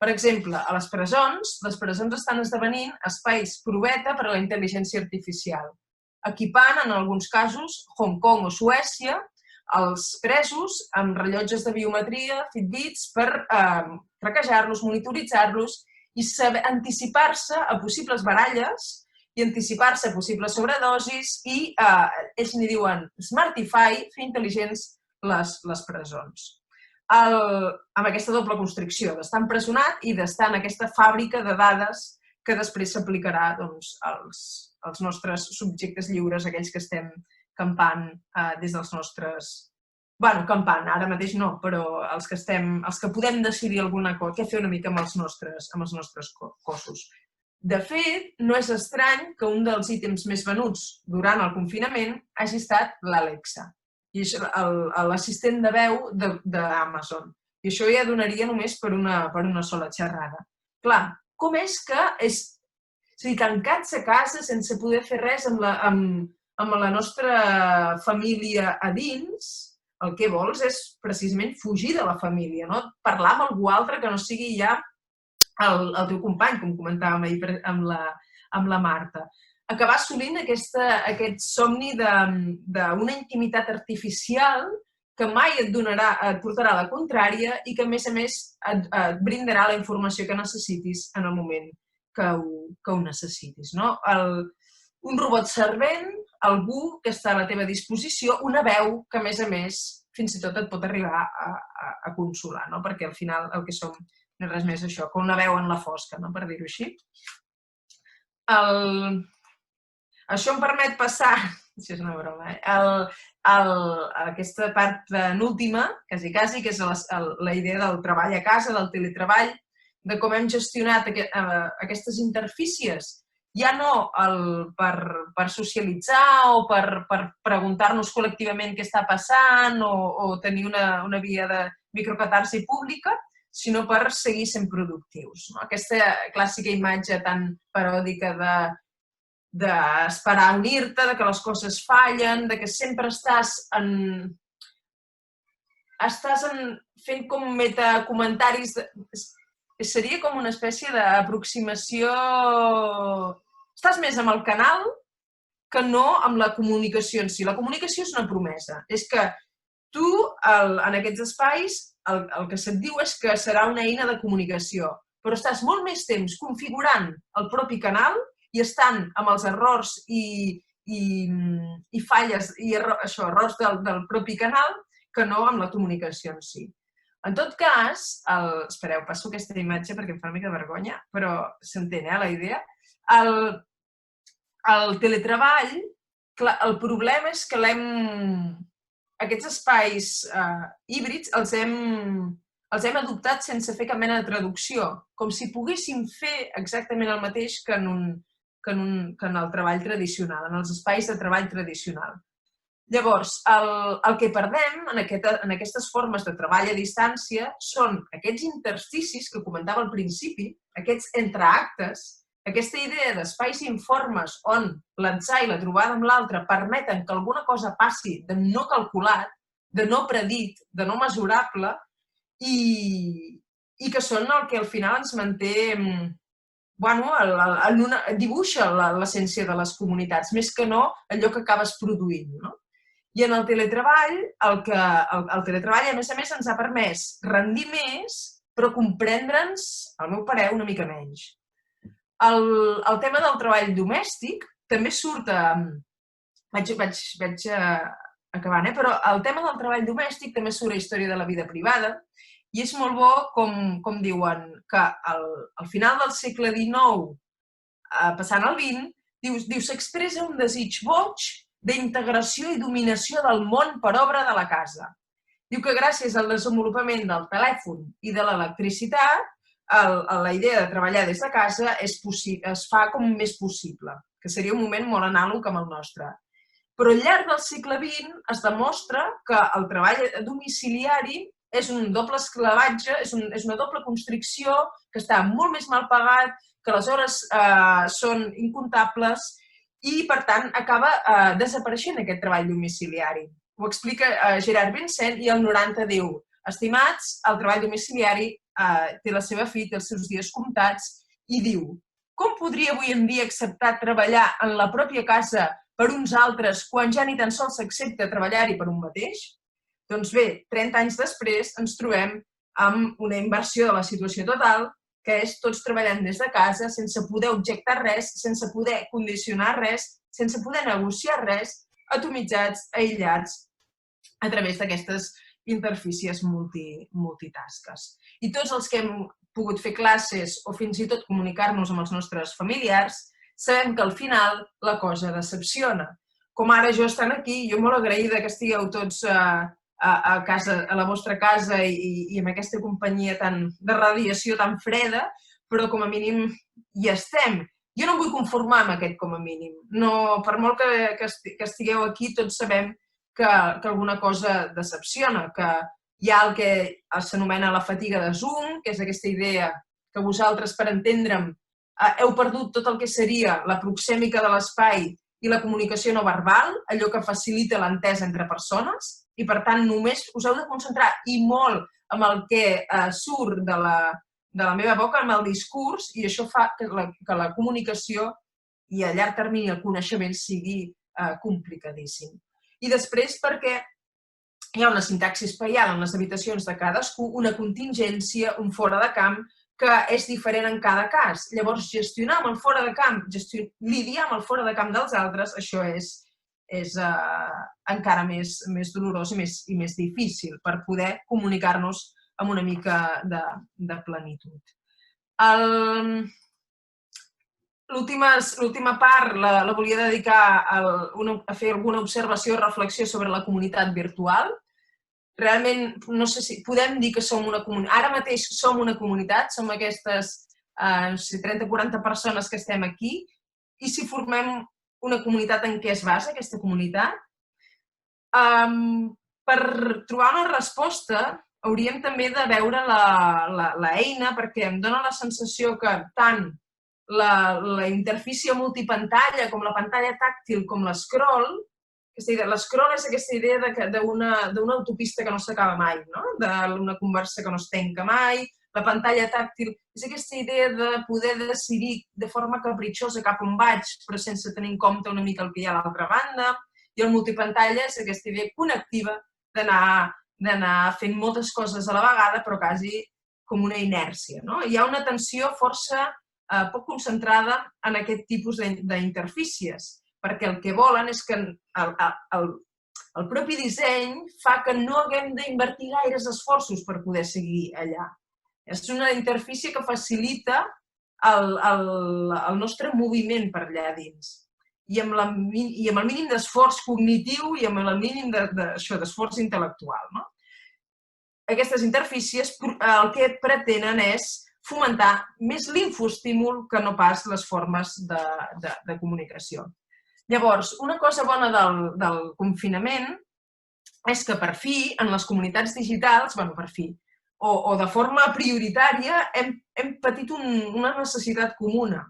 Per exemple, a les presons estan esdevenint espais proveta per a la intel·ligència artificial, equipant, en alguns casos, Hong Kong o Suècia, els presos amb rellotges de biometria, Fitbits, per traquejar-los, monitoritzar-los i anticipar-se a possibles baralles i anticipar-se a possibles sobredosis i ells n'hi diuen smartify, fer intel·ligents les presons. Amb aquesta doble constricció, d'estar empresonat i d'estar en aquesta fàbrica de dades que després s'aplicarà als nostres subjectes lliures, aquells que estem campant des dels nostres... Bueno, campant, ara mateix no, però els que podem decidir alguna cosa, què fer una mica amb els nostres cossos. De fet, no és estrany que un dels ítems més venuts durant el confinament hagi estat l'Alexa, l'assistent de veu d'Amazon. I això ja donaria només per una sola xerrada. Clar, com és que tancats a casa sense poder fer res amb la nostra família a dins, el que vols és precisament fugir de la família, parlar amb algú altre que no sigui ja el teu company, com comentàvem ahir amb la Marta. Acabar assolint aquest somni d'una intimitat artificial que mai et portarà la contrària i que, a més, et brindarà la informació que necessitis en el moment que ho necessitis. Un robot servent, algú que està a la teva disposició, una veu que, a més, fins i tot et pot arribar a consolar, perquè al final el que som no és res més això, que una veu en la fosca, per dir-ho així. Això em permet passar, això és una broma, aquesta part penúltima, quasi, que és la idea del treball a casa, del teletreball. de com hem gestionat aquestes interfícies, ja no per socialitzar o per preguntar-nos col·lectivament què està passant o tenir una via de microcatarsi pública, sinó per seguir sent productius. Aquesta clàssica imatge tan paròdica d'esperar unir-te, de que les coses fallen, de que sempre estàs fent com metacomentaris. Seria com una espècie d'aproximació. Estàs més amb el canal que no amb la comunicació en si. La comunicació és una promesa. És que tu, en aquests espais, el que se't diu és que serà una eina de comunicació, però estàs molt més temps configurant el propi canal i estant amb els errors i falles i errors del propi canal que no amb la comunicació en si. En tot cas, espereu, passo aquesta imatge perquè em fa una mica de vergonya, però s'entén, la idea. El teletreball, el problema és que aquests espais híbrids els hem adoptat sense fer cap mena de traducció, com si poguéssim fer exactament el mateix que en el treball tradicional, en els espais de treball tradicional. Llavors, el que perdem en aquestes formes de treball a distància són aquests intersticis que comentava al principi, aquests entreactes, aquesta idea d'espais informes on l'atzar i la trobada amb l'altre permeten que alguna cosa passi de no calculat, de no predit, de no mesurable i que són el que al final ens manté, dibuixa l'essència de les comunitats, més que no allò que acabes produint, no? I en el teletreball, el teletreball, a més, ens ha permès rendir més, però comprendre'ns, al meu parer, una mica menys. El tema del treball domèstic també surt Vaig acabant, però el tema del treball domèstic també surt a Història de la vida privada i és molt bo, com diuen, que al final del segle XIX, passant al XX, diu s'expressa un desig boig d'integració i dominació del món per obra de la casa. Diu que gràcies al desenvolupament del telèfon i de l'electricitat, la idea de treballar des de casa es fa com més possible, que seria un moment molt anàleg amb el nostre. Però al llarg del segle XX es demostra que el treball domiciliari és un doble esclavatge, és una doble constricció, que està molt més mal pagat, que les hores són incomptables i, per tant, acaba desapareixent aquest treball domiciliari. Ho explica Gerard Vincent i el 90 diu: estimats, el treball domiciliari té la seva fi, té els seus dies comptats, i diu: com podria avui en dia acceptar treballar en la pròpia casa per uns altres quan ja ni tan sols s'accepta treballar-hi per un mateix? Doncs bé, 30 anys després ens trobem amb una inversió de la situació total, que és tots treballant des de casa, sense poder objectar res, sense poder condicionar res, sense poder negociar res, atomitzats, aïllats, a través d'aquestes interfícies multitasques. I tots els que hem pogut fer classes o fins i tot comunicar-nos amb els nostres familiars, sabem que al final la cosa decepciona. Com ara jo estant aquí, jo molt agraïda que estigueu tots a la vostra casa i amb aquesta companyia de radiació tan freda, però com a mínim hi estem. Jo no em vull conformar amb aquest com a mínim. Per molt que estigueu aquí, tots sabem que alguna cosa decepciona, que hi ha el que s'anomena la fatiga de Zoom, que és aquesta idea que vosaltres, per entendre'm, heu perdut tot el que seria la proxèmica de l'espai i la comunicació no verbal, allò que facilita l'entesa entre persones, i per tant només us heu de concentrar i molt amb el que surt de la meva boca, amb el discurs, i això fa que la comunicació i a llarg termini el coneixement sigui complicadíssim. I després perquè hi ha una sintaxi espaial en les habitacions de cadascú, una contingència, un fora de camp, que és diferent en cada cas. Llavors, gestionar amb el fora de camp, lidiar amb el fora de camp dels altres, això és encara més dolorós i més difícil per poder comunicar-nos amb una mica de plenitud. L'última part la volia dedicar a fer alguna observació o reflexió sobre la comunitat virtual. realment, no sé si podem dir que som una comunitat. Ara mateix som una comunitat, som aquestes 30-40 persones que estem aquí, i si formem una comunitat en què es basa aquesta comunitat, per trobar una resposta hauríem també de veure l'eina, perquè em dóna la sensació que tant la interfície multipantalla com la pantalla tàctil com l'escroll, l'escroll és aquesta idea d'una autopista que no s'acaba mai, d'una conversa que no es tanca mai, la pantalla tàctil és aquesta idea de poder decidir de forma capritxosa cap on vaig, però sense tenir en compte una mica el que hi ha a l'altra banda, i el multipantalla és aquesta idea connectiva d'anar fent moltes coses a la vegada, però quasi com una inèrcia. Hi ha una atenció força poc concentrada en aquest tipus d'interfícies, perquè el que volen és que el propi disseny fa que no haguem d'invertir gaires esforços per poder seguir allà. És una interfície que facilita el nostre moviment per allà dins. I amb el mínim d'esforç cognitiu i amb el mínim d'esforç intel·lectual. Aquestes interfícies el que pretenen és fomentar més l'infoestímul que no pas les formes de comunicació. Llavors, una cosa bona del confinament és que per fi, en les comunitats digitals, per fi, o de forma prioritària, hem patit una necessitat comuna.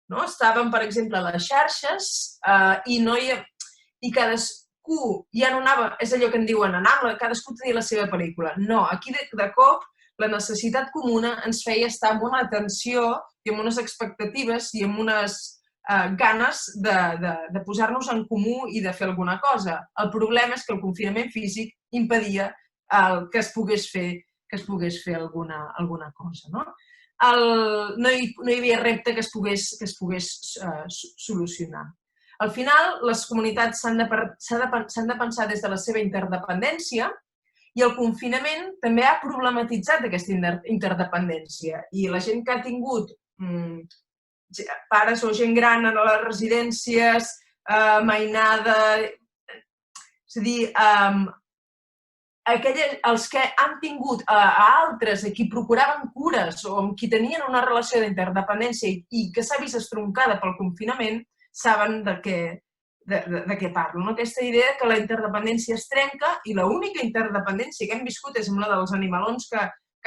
Estàvem, per exemple, a les xarxes i cadascú ja no anava, és allò que en diuen, cadascú tenia la seva pel·lícula. No, aquí de cop la necessitat comuna ens feia estar amb una atenció i amb unes expectatives i amb unes ganes de posar-nos en comú i de fer alguna cosa. El problema és que el confinament físic impedia que es pogués fer alguna cosa. No hi havia repte que es pogués solucionar. Al final, les comunitats s'han de pensar des de la seva interdependència i el confinament també ha problematitzat aquesta interdependència. I la gent que ha tingut pares o gent gran a les residències, mainada, és a dir, els que han tingut a altres a qui procuraven cures o amb qui tenien una relació d'interdependència i que s'ha vist estroncada pel confinament, saben de què parlo. Aquesta idea que la interdependència es trenca i l'única interdependència que hem viscut és amb la dels animalons que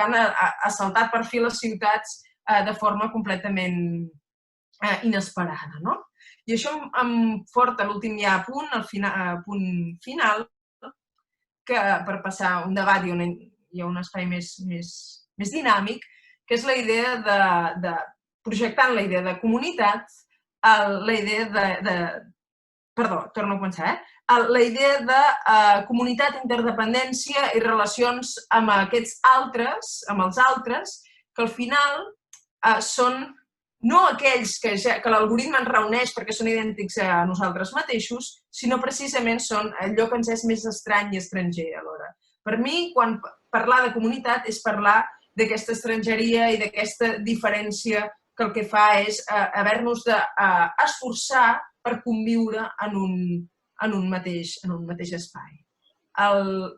han assaltat per fi les ciutats de forma completament inesperada. I això em porta a l'últim punt, al punt final, que per passar un debat hi ha un espai més dinàmic, que és la idea de, projectant la idea de comunitat, la idea perdó, torno a començar, la idea de comunitat, interdependència i relacions amb aquests altres, amb els altres, que al final són no aquells que l'algoritme ens reuneix perquè són idèntics a nosaltres mateixos, sinó precisament són allò que ens és més estrany i estranger alhora. Per mi, quan parlar de comunitat és parlar d'aquesta estrangeria i d'aquesta diferència que el que fa és haver-nos d'esforçar per conviure en un mateix espai.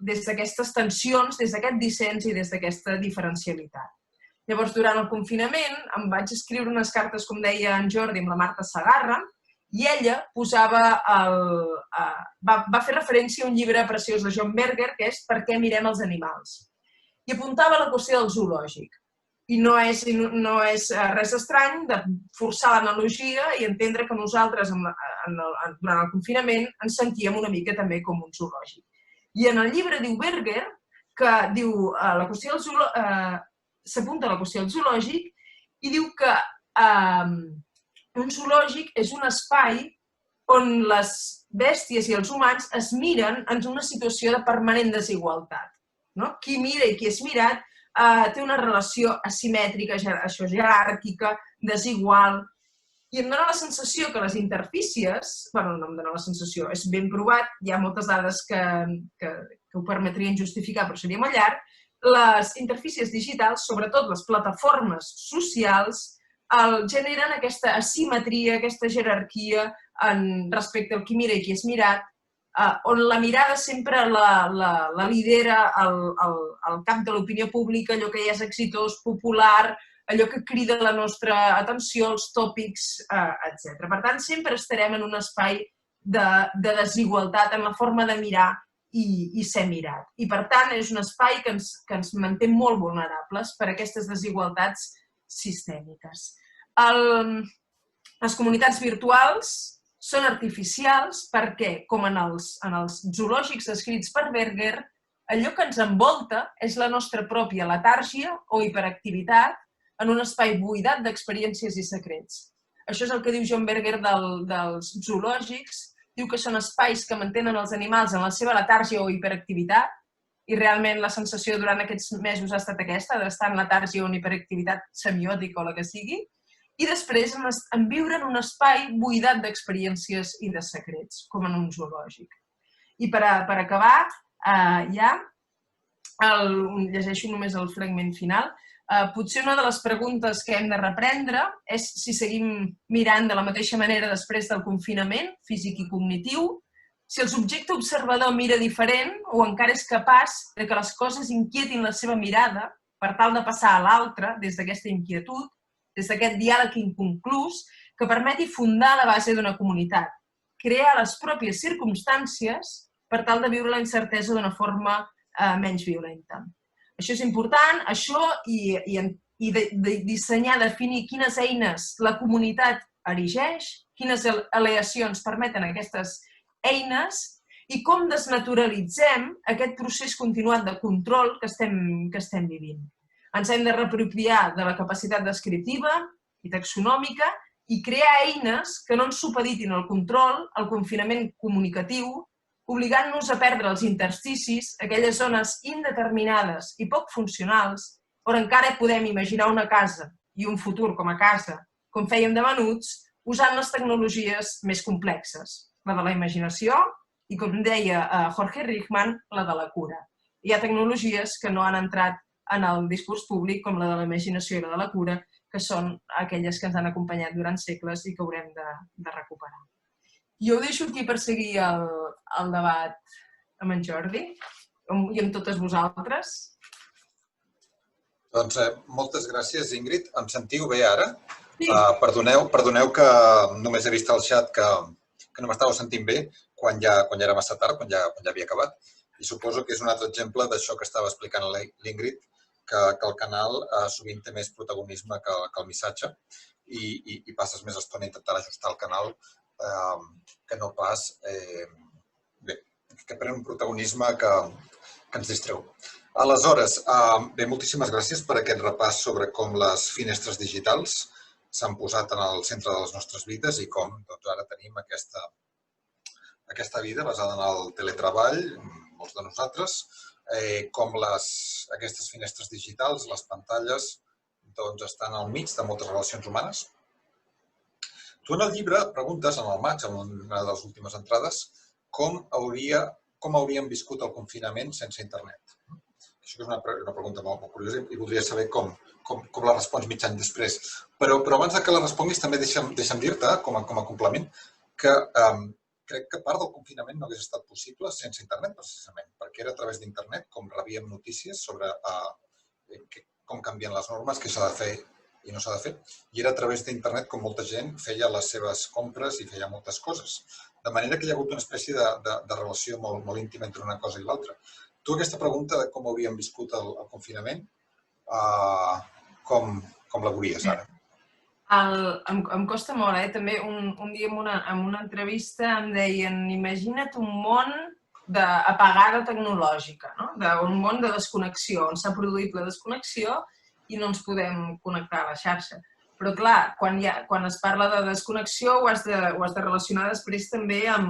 Des d'aquestes tensions, des d'aquest dissens i des d'aquesta diferencialitat. Llavors, durant el confinament, em vaig escriure unes cartes, com deia en Jordi, amb la Marta Segarra, i ella va fer referència a un llibre preciós de John Berger, que és Per què mirem els animals. I apuntava la qüestió del zoològic. I no és res estrany de forçar l'analogia i entendre que nosaltres, durant el confinament, ens sentíem una mica també com un zoològic. I en el llibre diu Berger que diu la qüestió del zoològic, s'apunta a la qüestió del zoològic i diu que un zoològic és un espai on les bèsties i els humans es miren en una situació de permanent desigualtat. Qui mira i qui és mirat té una relació asimètrica, jeràrquica, desigual. I em dóna la sensació que les interfícies, no em dóna la sensació, és ben provat, hi ha moltes dades que ho permetrien justificar, però seria molt llarg, les interfícies digitals, sobretot les plataformes socials, generen aquesta asimetria, aquesta jerarquia respecte al qui mira i qui és mirat, on la mirada sempre la lidera el camp de l'opinió pública, allò que ja és exitós, popular, allò que crida la nostra atenció, els tòpics, etc. Per tant, sempre estarem en un espai de desigualtat en la forma de mirar i ser mirat. I, per tant, és un espai que ens manté molt vulnerables per aquestes desigualtats sistèmiques. Les comunitats virtuals són artificials perquè, com en els zoològics descrits per Berger, allò que ens envolta és la nostra pròpia letàrgia o hiperactivitat en un espai buidat d'experiències i secrets. Això és el que diu John Berger dels zoològics. Diu que són espais que mantenen els animals en la seva letàrgia o hiperactivitat i realment la sensació durant aquests mesos ha estat aquesta, d'estar en letàrgia o en hiperactivitat semiòtica o la que sigui, i després en viure en un espai buidat d'experiències i de secrets, com en un zoològic. I per acabar, ja, llegeixo només el fragment final, potser una de les preguntes que hem de reprendre és si seguim mirant de la mateixa manera després del confinament, físic i cognitiu, si el subjecte observador mira diferent o encara és capaç de que les coses inquietin la seva mirada per tal de passar a l'altre des d'aquesta inquietud, des d'aquest diàleg inconclús que permeti fundar la base d'una comunitat, crear les pròpies circumstàncies per tal de viure la incertesa d'una forma menys violenta. Això és important, això i dissenyar, definir quines eines la comunitat erigeix, quines aleacions permeten aquestes eines i com desnaturalitzem aquest procés continuat de control que estem vivint. Ens hem de reapropiar de la capacitat descriptiva i taxonòmica i crear eines que no ens supeditin el control, el confinament comunicatiu, obligant-nos a perdre els intersticis, aquelles zones indeterminades i poc funcionals, on encara podem imaginar una casa i un futur com a casa, com fèiem de menuts, usant les tecnologies més complexes, la de la imaginació i, com deia Jorge Richman, la de la cura. Hi ha tecnologies que no han entrat en el discurs públic, com la de la imaginació i la de la cura, que són aquelles que ens han acompanyat durant segles i que haurem de recuperar. Jo ho deixo aquí per seguir el debat amb en Jordi i amb totes vosaltres. Doncs moltes gràcies, Ingrid. Em sentiu bé ara? Sí. Perdoneu que només he vist al xat que no m'estava sentint bé quan ja era massa tard, quan ja havia acabat. I suposo que és un altre exemple d'això que estava explicant l'Ingrid, que el canal sovint té més protagonisme que el missatge i passes més estona intentant ajustar el canal que no pas que pren un protagonisme que ens distreu. Aleshores, bé, moltíssimes gràcies per aquest repàs sobre com les finestres digitals s'han posat en el centre de les nostres vides i com ara tenim aquesta vida basada en el teletreball, molts de nosaltres, com aquestes finestres digitals, les pantalles, estan al mig de moltes relacions humanes. Tu en el llibre preguntes, en el maig, en una de les últimes entrades, com hauríem viscut el confinament sense internet. Això és una pregunta molt curiosa i voldria saber com la respons mig any després. Però abans que la responguis també deixa'm dir-te, com a complement, que crec que part del confinament no hagués estat possible sense internet, precisament, perquè era a través d'internet com rebíem notícies sobre com canvien les normes, què s'ha de fer i no s'ha de fer. I era a través d'internet com molta gent feia les seves compres i feia moltes coses. De manera que hi ha hagut una espècie de relació molt íntima entre una cosa i l'altra. Tu aquesta pregunta de com hauríem viscut el confinament, com la veuries ara? Em costa molt, també un dia en una entrevista em deien imagina't un món d'apagada tecnològica, un món de desconnexió, on s'ha produït la desconnexió i no ens podem connectar a la xarxa. Però, clar, quan es parla de desconnexió ho has de relacionar després també amb...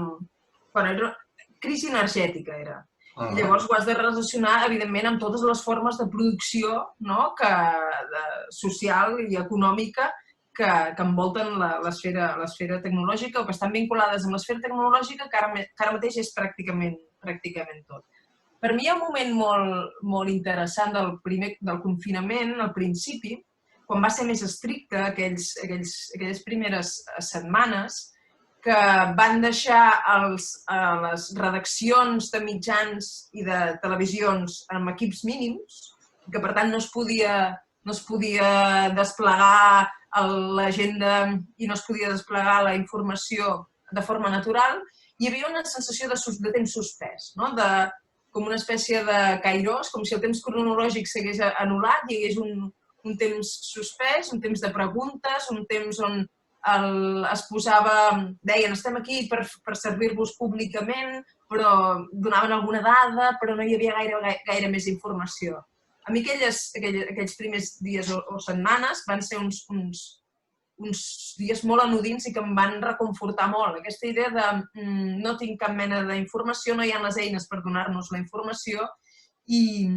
Crisi energètica era. Llavors ho has de relacionar, evidentment, amb totes les formes de producció social i econòmica que envolten l'esfera tecnològica o que estan vinculades amb l'esfera tecnològica que ara mateix és pràcticament tot. Per mi hi ha un moment molt interessant del confinament, al principi, quan va ser més estricte, aquelles primeres setmanes, que van deixar les redaccions de mitjans i de televisions amb equips mínims, que per tant no es podia desplegar l'agenda i no es podia desplegar la informació de forma natural, hi havia una sensació de temps suspès, com una espècie de kairos, com si el temps cronològic s'hagués anul·lat, hi hagués un temps suspès, un temps de preguntes, un temps on es posava, deien, estem aquí per servir-vos públicament, però donaven alguna dada, però no hi havia gaire més informació. A mi aquells primers dies o setmanes van ser uns dies molt anodins i que em van reconfortar molt. Aquesta idea de no tinc cap mena d'informació, no hi ha les eines per donar-nos la informació i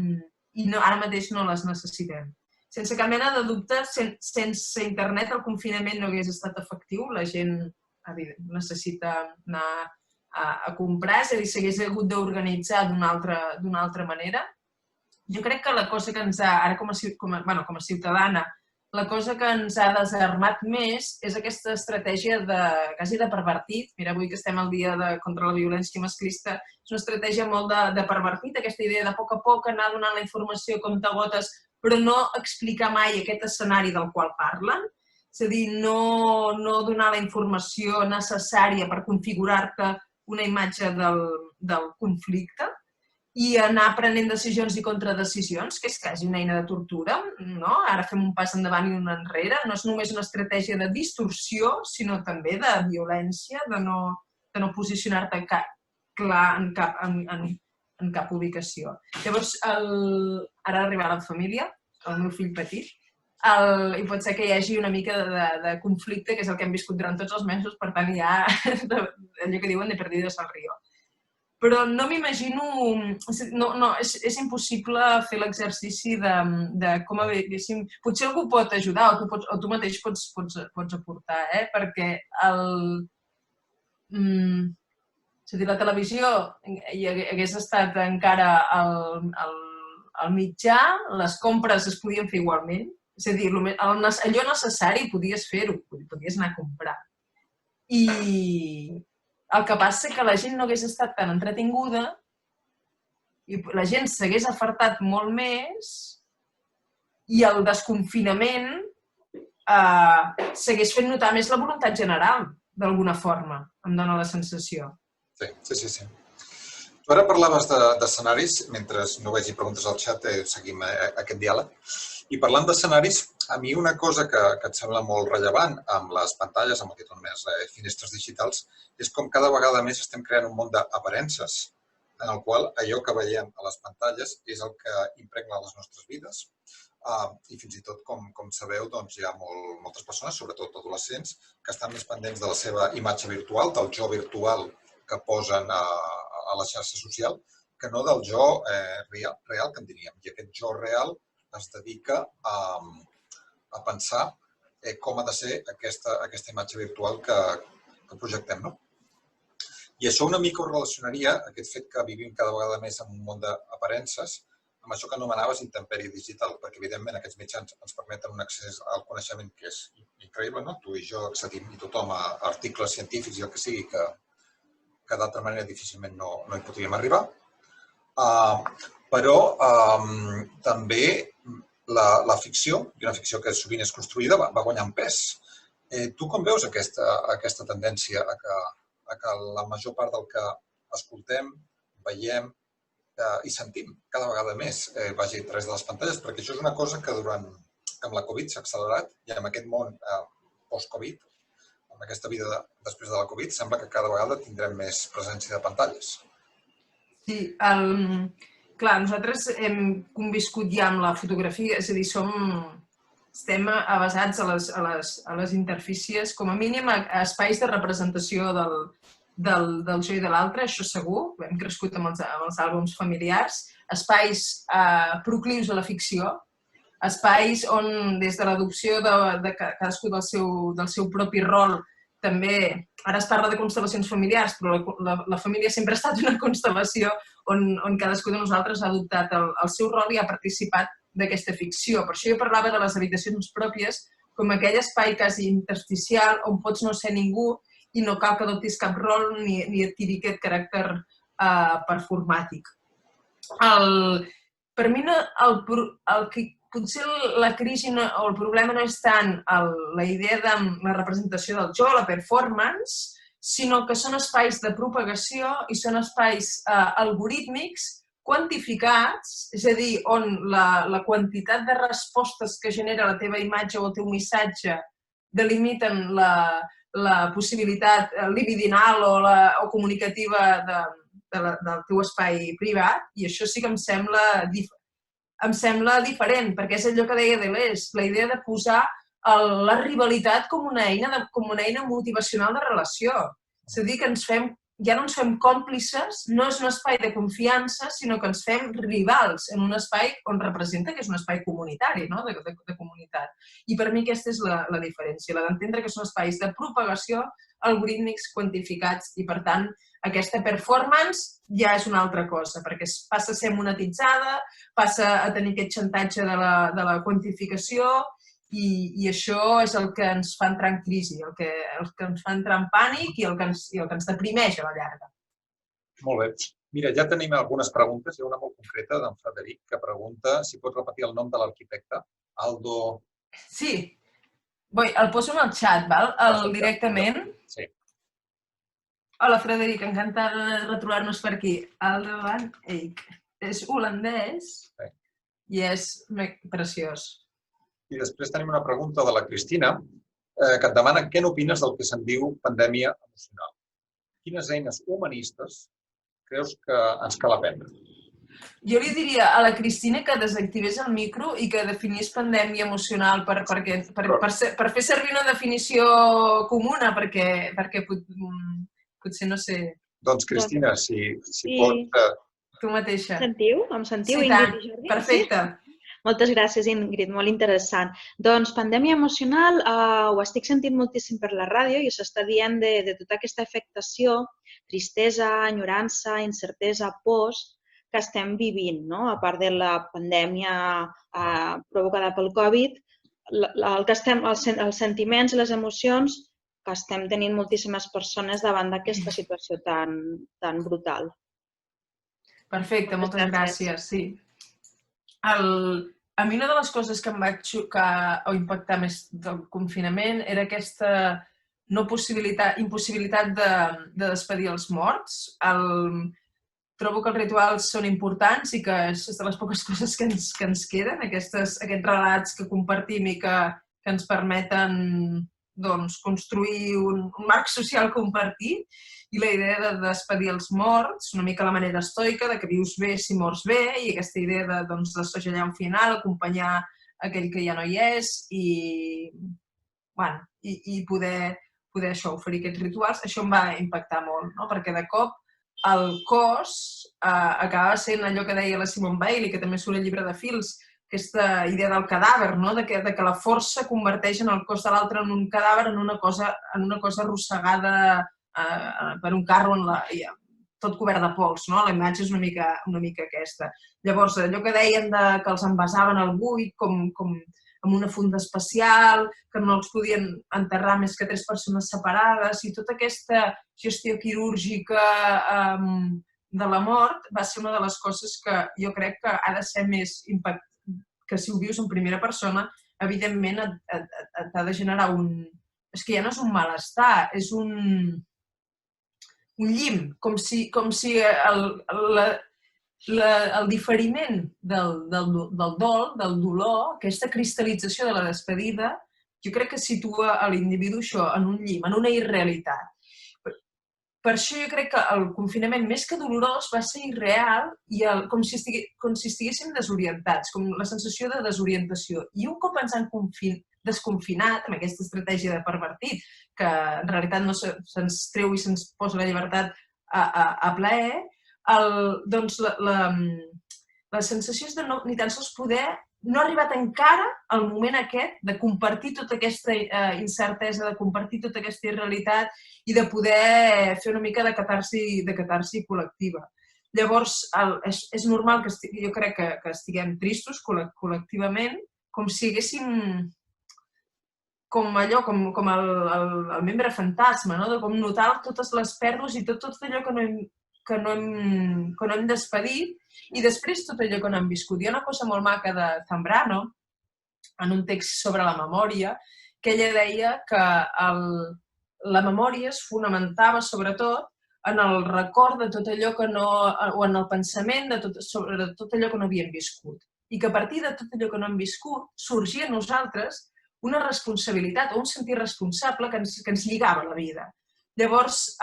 ara mateix no les necessitem. Sense cap mena de dubte, sense internet el confinament no hagués estat efectiu. La gent necessita anar a comprar, és a dir, s'hagués hagut d'organitzar d'una altra manera. Jo crec que la cosa que ens ha, ara com a ciutadana, la cosa que ens ha desarmat més és aquesta estratègia quasi de pervertit. Mira, avui que estem al dia contra la violència masclista, és una estratègia molt de pervertit, aquesta idea de a poc anar donant la informació a comptagotes, però no explicar mai aquest escenari del qual parlen. És a dir, no donar la informació necessària per configurar-te una imatge del conflicte i anar prenent decisions i contradecisions, que és quasi una eina de tortura. Ara fem un pas endavant i un enrere. No és només una estratègia de distorsió, sinó també de violència, de no posicionar-te clar en cap ubicació. Llavors, ara arribarà la família, el meu fill petit, i pot ser que hi hagi una mica de conflicte, que és el que hem viscut durant tots els mesos, per tant, hi ha allò que diuen de perdidos al río. Però no m'imagino... És impossible fer l'exercici de com haguéssim... Potser algú pot ajudar o tu mateix pots aportar, perquè és a dir, la televisió hi hagués estat encara al mitjà, les compres es podien fer igualment, és a dir, allò necessari podies fer-ho, podies anar a comprar. I el que passa és que la gent no hagués estat tan entretinguda i la gent s'hagués afartat molt més i el desconfinament s'hagués fet notar més la voluntat general, d'alguna forma, em dóna la sensació. Sí. Tu ara parlaves d'escenaris, mentre no vegi preguntes al xat, seguim aquest diàleg. I parlant d'escenaris, a mi una cosa que et sembla molt rellevant amb les pantalles, amb el que tu només finestres digitals, és com cada vegada més estem creant un món d'aparences, en el qual allò que veiem a les pantalles és el que impregna les nostres vides. I fins i tot, com sabeu, hi ha moltes persones, sobretot adolescents, que estan més pendents de la seva imatge virtual, del jo virtual que posen a la xarxa social, que no del jo real, que en diríem. I aquest jo real es dedica a pensar com ha de ser aquesta imatge virtual que projectem. I això una mica ho relacionaria, aquest fet que vivim cada vegada més en un món d'aparences, amb això que anomenaves intempèrie digital, perquè evidentment aquests mitjans ens permeten un accés al coneixement que és increïble, no? Tu i jo accedim, i tothom, a articles científics i el que sigui, que d'altra manera difícilment no hi podríem arribar. Però també la ficció, i una ficció que sovint és construïda, va guanyant pes. Tu com veus aquesta tendència a que la major part del que escoltem, veiem i sentim cada vegada més vagi a través de les pantalles? Perquè això és una cosa que amb la Covid s'ha accelerat i amb aquest món post-Covid, amb aquesta vida després de la Covid, sembla que cada vegada tindrem més presència de pantalles. Sí, clar, nosaltres hem conviscut ja amb la fotografia, és a dir, estem avasats a les interfícies, com a mínim a espais de representació del jo i de l'altre, això segur, hem crescut amb els àlbums familiars, espais proclius a la ficció, espais on des de l'adopció de cadascú del seu propi rol, també, ara es parla de constel·lacions familiars, però la família sempre ha estat una constel·lació on cadascú de nosaltres ha adoptat el seu rol i ha participat d'aquesta ficció. Per això jo parlava de les habitacions pròpies com aquell espai quasi intersticial on pots no ser ningú i no cal que adoptis cap rol ni adquirir aquest caràcter performàtic. Per mi, potser la crisi o el problema no és tant la idea de la representació del jo, la performance, sinó que són espais de propagació i són espais algorítmics quantificats, és a dir, on la quantitat de respostes que genera la teva imatge o el teu missatge delimiten la possibilitat libidinal o comunicativa del teu espai privat, i això sí que em sembla diferent, perquè és allò que deia Deleuze, la idea de posar la rivalitat com una eina motivacional de relació. És a dir, que ja no ens fem còmplices, no és un espai de confiança, sinó que ens fem rivals en un espai on representa que és un espai comunitari, no? De comunitat. I per mi aquesta és la diferència, la d'entendre que són espais de propagació algorítmics quantificats i, per tant, aquesta performance ja és una altra cosa, perquè passa a ser monetitzada, passa a tenir aquest xantatge de la quantificació i això és el que ens fa entrar en crisi, el que ens fa entrar en pànic i el que ens deprimeix a la llarga. Molt bé. Mira, ja tenim algunes preguntes. Hi ha una molt concreta d'en Frederic que pregunta si pot repetir el nom de l'arquitecte. Aldo... Sí. El poso en el xat, directament. Sí. Hola, Frederic, encantada de retrobar-nos per aquí. Aldo van Eyck. És holandès i és preciós. I després tenim una pregunta de la Cristina que et demana què n'opines del que se'n diu pandèmia emocional. Quines eines humanistes creus que ens cal aprendre? Jo li diria a la Cristina que desactivés el micro i que definís pandèmia emocional per fer servir una definició comuna, perquè potser no sé... Doncs, Cristina, si pots... Tu mateixa. Em sentiu, sí, Ingrid i Jordi? Perfecte. Moltes gràcies, Ingrid, molt interessant. Doncs pandèmia emocional ho estic sentint moltíssim per la ràdio i s'està dient de tota aquesta afectació, tristesa, enyorança, incertesa, pors que estem vivint, no? A part de la pandèmia provocada pel Covid, els sentiments i les emocions que estem tenint moltíssimes persones davant d'aquesta situació tan brutal. Perfecte, moltes gràcies. Sí. A mi una de les coses que em va xocar o impactar més del confinament era aquesta impossibilitat de despedir els morts. Trobo que els rituals són importants i que és de les poques coses que ens queden, aquests relats que compartim i que ens permeten construir un marc social compartit, i la idea de despedir els morts, una mica la manera estoica, de que vius bé si mors bé, i aquesta idea de segellar un final, acompanyar aquell que ja no hi és i poder oferir aquests rituals. Això em va impactar molt, perquè de cop el cos acaba sent allò que deia la Simone Weil, que també surt al llibre de Fils, aquesta idea del cadàver, de que la força converteix en el cos de l'altre en un cadàver, en una cosa arrossegada per un carro tot cobert de pols. La imatge és una mica aquesta. Llavors, allò que deien que els envasaven al buit com amb una funda especial, que no els podien enterrar més que 3 persones separades, i tota aquesta gestió quirúrgica de la mort va ser una de les coses que jo crec que ha de ser més impactant, que si ho vius en primera persona, evidentment t'ha de generar és que ja no és un malestar, és un llim, com si el diferiment del dol, del dolor, aquesta cristal·lització de la despedida, jo crec que situa l'individu això en un llim, en una irrealitat. Per això jo crec que el confinament, més que dolorós, va ser irreal i com si estiguéssim desorientats, com la sensació de desorientació. I un cop ens han desconfinat, amb aquesta estratègia de pervertit, que en realitat no se'ns treu i se'ns posa la llibertat a plaer, doncs la sensació és de ni tan sols poder, no ha arribat encara el moment aquest de compartir tota aquesta incertesa, de compartir tota aquesta irrealitat i de poder fer una mica de catarsi col·lectiva. Llavors, és normal que jo crec que estiguem tristos col·lectivament, com si allò, com el membre fantasma, no? De com notar totes les pèrdues i tot allò que no hem despedit i després tot allò que no hem viscut. Hi ha una cosa molt maca de Zambrano, en un text sobre la memòria, que ella deia que la memòria es fonamentava sobretot en el record de tot allò que no... o en el pensament sobre tot allò que no havíem viscut. I que a partir de tot allò que no hem viscut sorgia a nosaltres una responsabilitat o un sentit responsable que ens lligava a la vida. Llavors,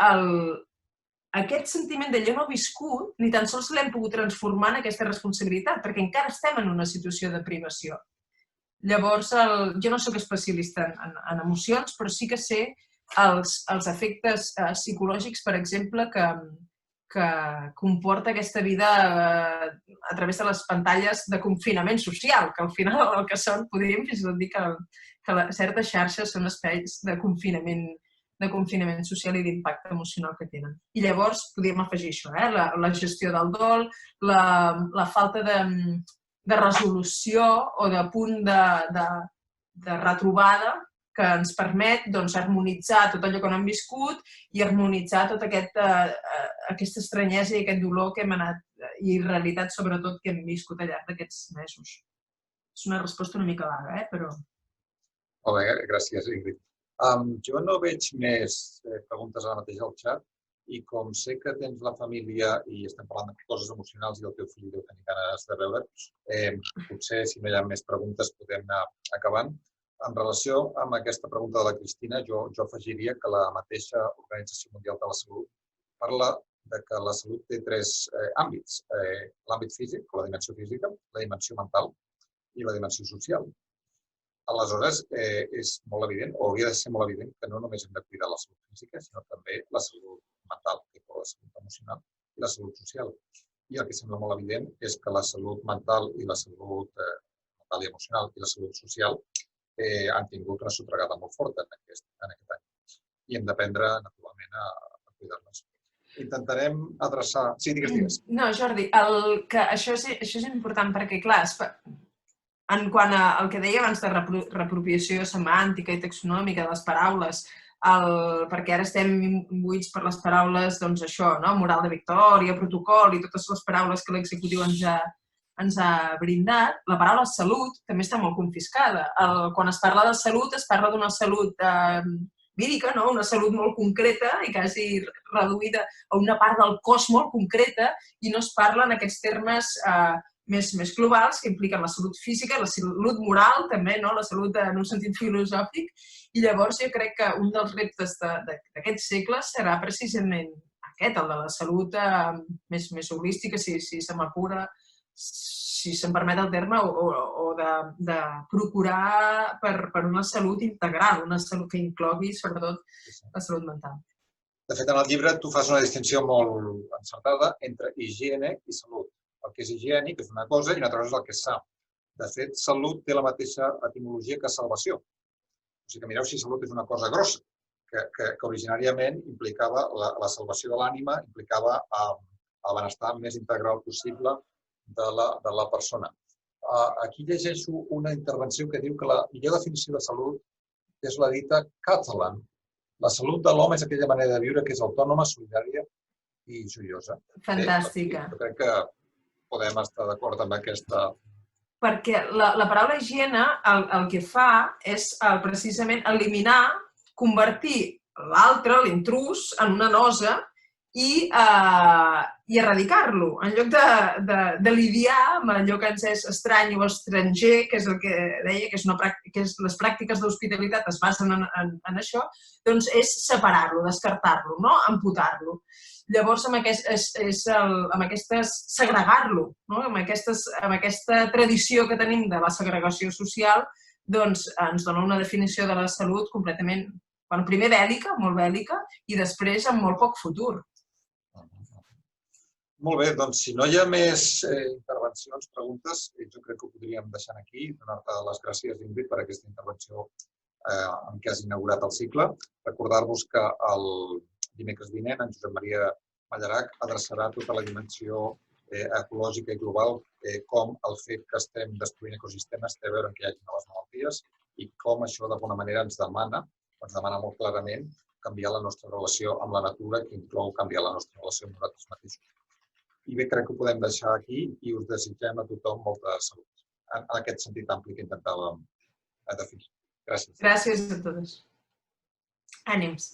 aquest sentiment d'allò no viscut ni tan sols l'hem pogut transformar en aquesta responsabilitat, perquè encara estem en una situació de privació. Llavors, jo no soc especialista en emocions, però sí que sé els efectes psicològics, per exemple, que comporta aquesta vida a través de les pantalles de confinament social, que al final el que són, podríem fins i tot dir que certes xarxes són espais de confinament social i d'impacte emocional que tenen. I llavors podríem afegir això, la gestió del dol, la falta de resolució o de punt de retrobada que ens permet harmonitzar tot allò que no hem viscut i harmonitzar tota aquesta estranyesa i aquest dolor que hem anat, i realitat sobretot que hem viscut al llarg d'aquests mesos. És una resposta una mica vaga, però... Molt bé, gràcies, Ingrid. Jo no veig més preguntes ara mateix al xat i com sé que tens la família i estem parlant de coses emocionals i el teu fill deu tenir ganes de veure, potser si no hi ha més preguntes podem anar acabant. En relació amb aquesta pregunta de la Cristina, jo afegiria que la mateixa Organització Mundial de la Salut parla que la salut té tres àmbits. L'àmbit físic, la dimensió física, la dimensió mental i la dimensió social. Aleshores, és molt evident, o hauria de ser molt evident, que no només hem de cuidar la salut física, sinó també la salut mental, la salut emocional i la salut social. I el que sembla molt evident és que la salut mental i la salut mental i emocional i la salut social han tingut una sotregada molt forta en aquest any. I hem d'aprendre, naturalment, a cuidar-les. Intentarem adreçar... Sí, digues. No, Jordi, això és important perquè, clar, en quant al que deia abans de reapropiació semàntica i taxonòmica de les paraules, perquè ara estem imbuïts per les paraules, doncs això, moral de victòria, protocol i totes les paraules que l'executiu ens ha brindat, la paraula salut també està molt confiscada. Quan es parla de salut, es parla d'una salut vírica, una salut molt concreta i quasi reduïda a una part del cos molt concreta i no es parla en aquests termes més globals que impliquen la salut física, la salut moral també, la salut en un sentit filosòfic. I llavors jo crec que un dels reptes d'aquest segle serà precisament aquest, el de la salut més holística, si se m'apura, si se'm permet el terme, o de procurar per una salut integral, una salut que inclogui sobretot la salut mental. De fet, en el llibre tu fas una distinció molt encertada entre higiene i salut. El que és higiènic és una cosa i una altra cosa és el que és sa. De fet, salut té la mateixa etimologia que salvació. O sigui que mireu si salut és una cosa grossa, que originàriament implicava la salvació de l'ànima, implicava el benestar més integral possible de la persona. Aquí llegeixo una intervenció que diu que la millor definició de salut és la dita Catalan. La salut de l'home és aquella manera de viure que és autònoma, solidària i joiosa. Fantàstica. Jo crec que podem estar d'acord amb aquesta... Perquè la paraula higiene el que fa és precisament eliminar, convertir l'altre, l'intrús, en una nosa i erradicar-lo, en lloc de lidiar amb allò que ens és estrany o estranger, que és el que deia, que les pràctiques d'hospitalitat es basen en això, doncs és separar-lo, descartar-lo, amputar-lo. Llavors, segregar-lo, amb aquesta tradició que tenim de la segregació social, doncs ens dona una definició de la salut completament, primer bèl·lica, molt bèl·lica, i després amb molt poc futur. Molt bé, doncs si no hi ha més intervencions, preguntes, jo crec que ho podríem deixar aquí. Donar-te les gràcies, Ingrid, per aquesta intervenció en què has inaugurat el cicle. Recordar-vos que el dimecres vinent en Josep Maria Mallarac adreçarà tota la dimensió ecològica i global com el fet que estem destruint ecosistemes té a veure amb que hi hagi noves malalties i com això d'alguna manera ens demana molt clarament canviar la nostra relació amb la natura, que inclou canviar la nostra relació amb nosaltres mateixos. I bé, crec que ho podem deixar aquí i us desitgem a tothom molta salut, en aquest sentit ampli que intentàvem definir. Gràcies. Gràcies a totes. Ànims.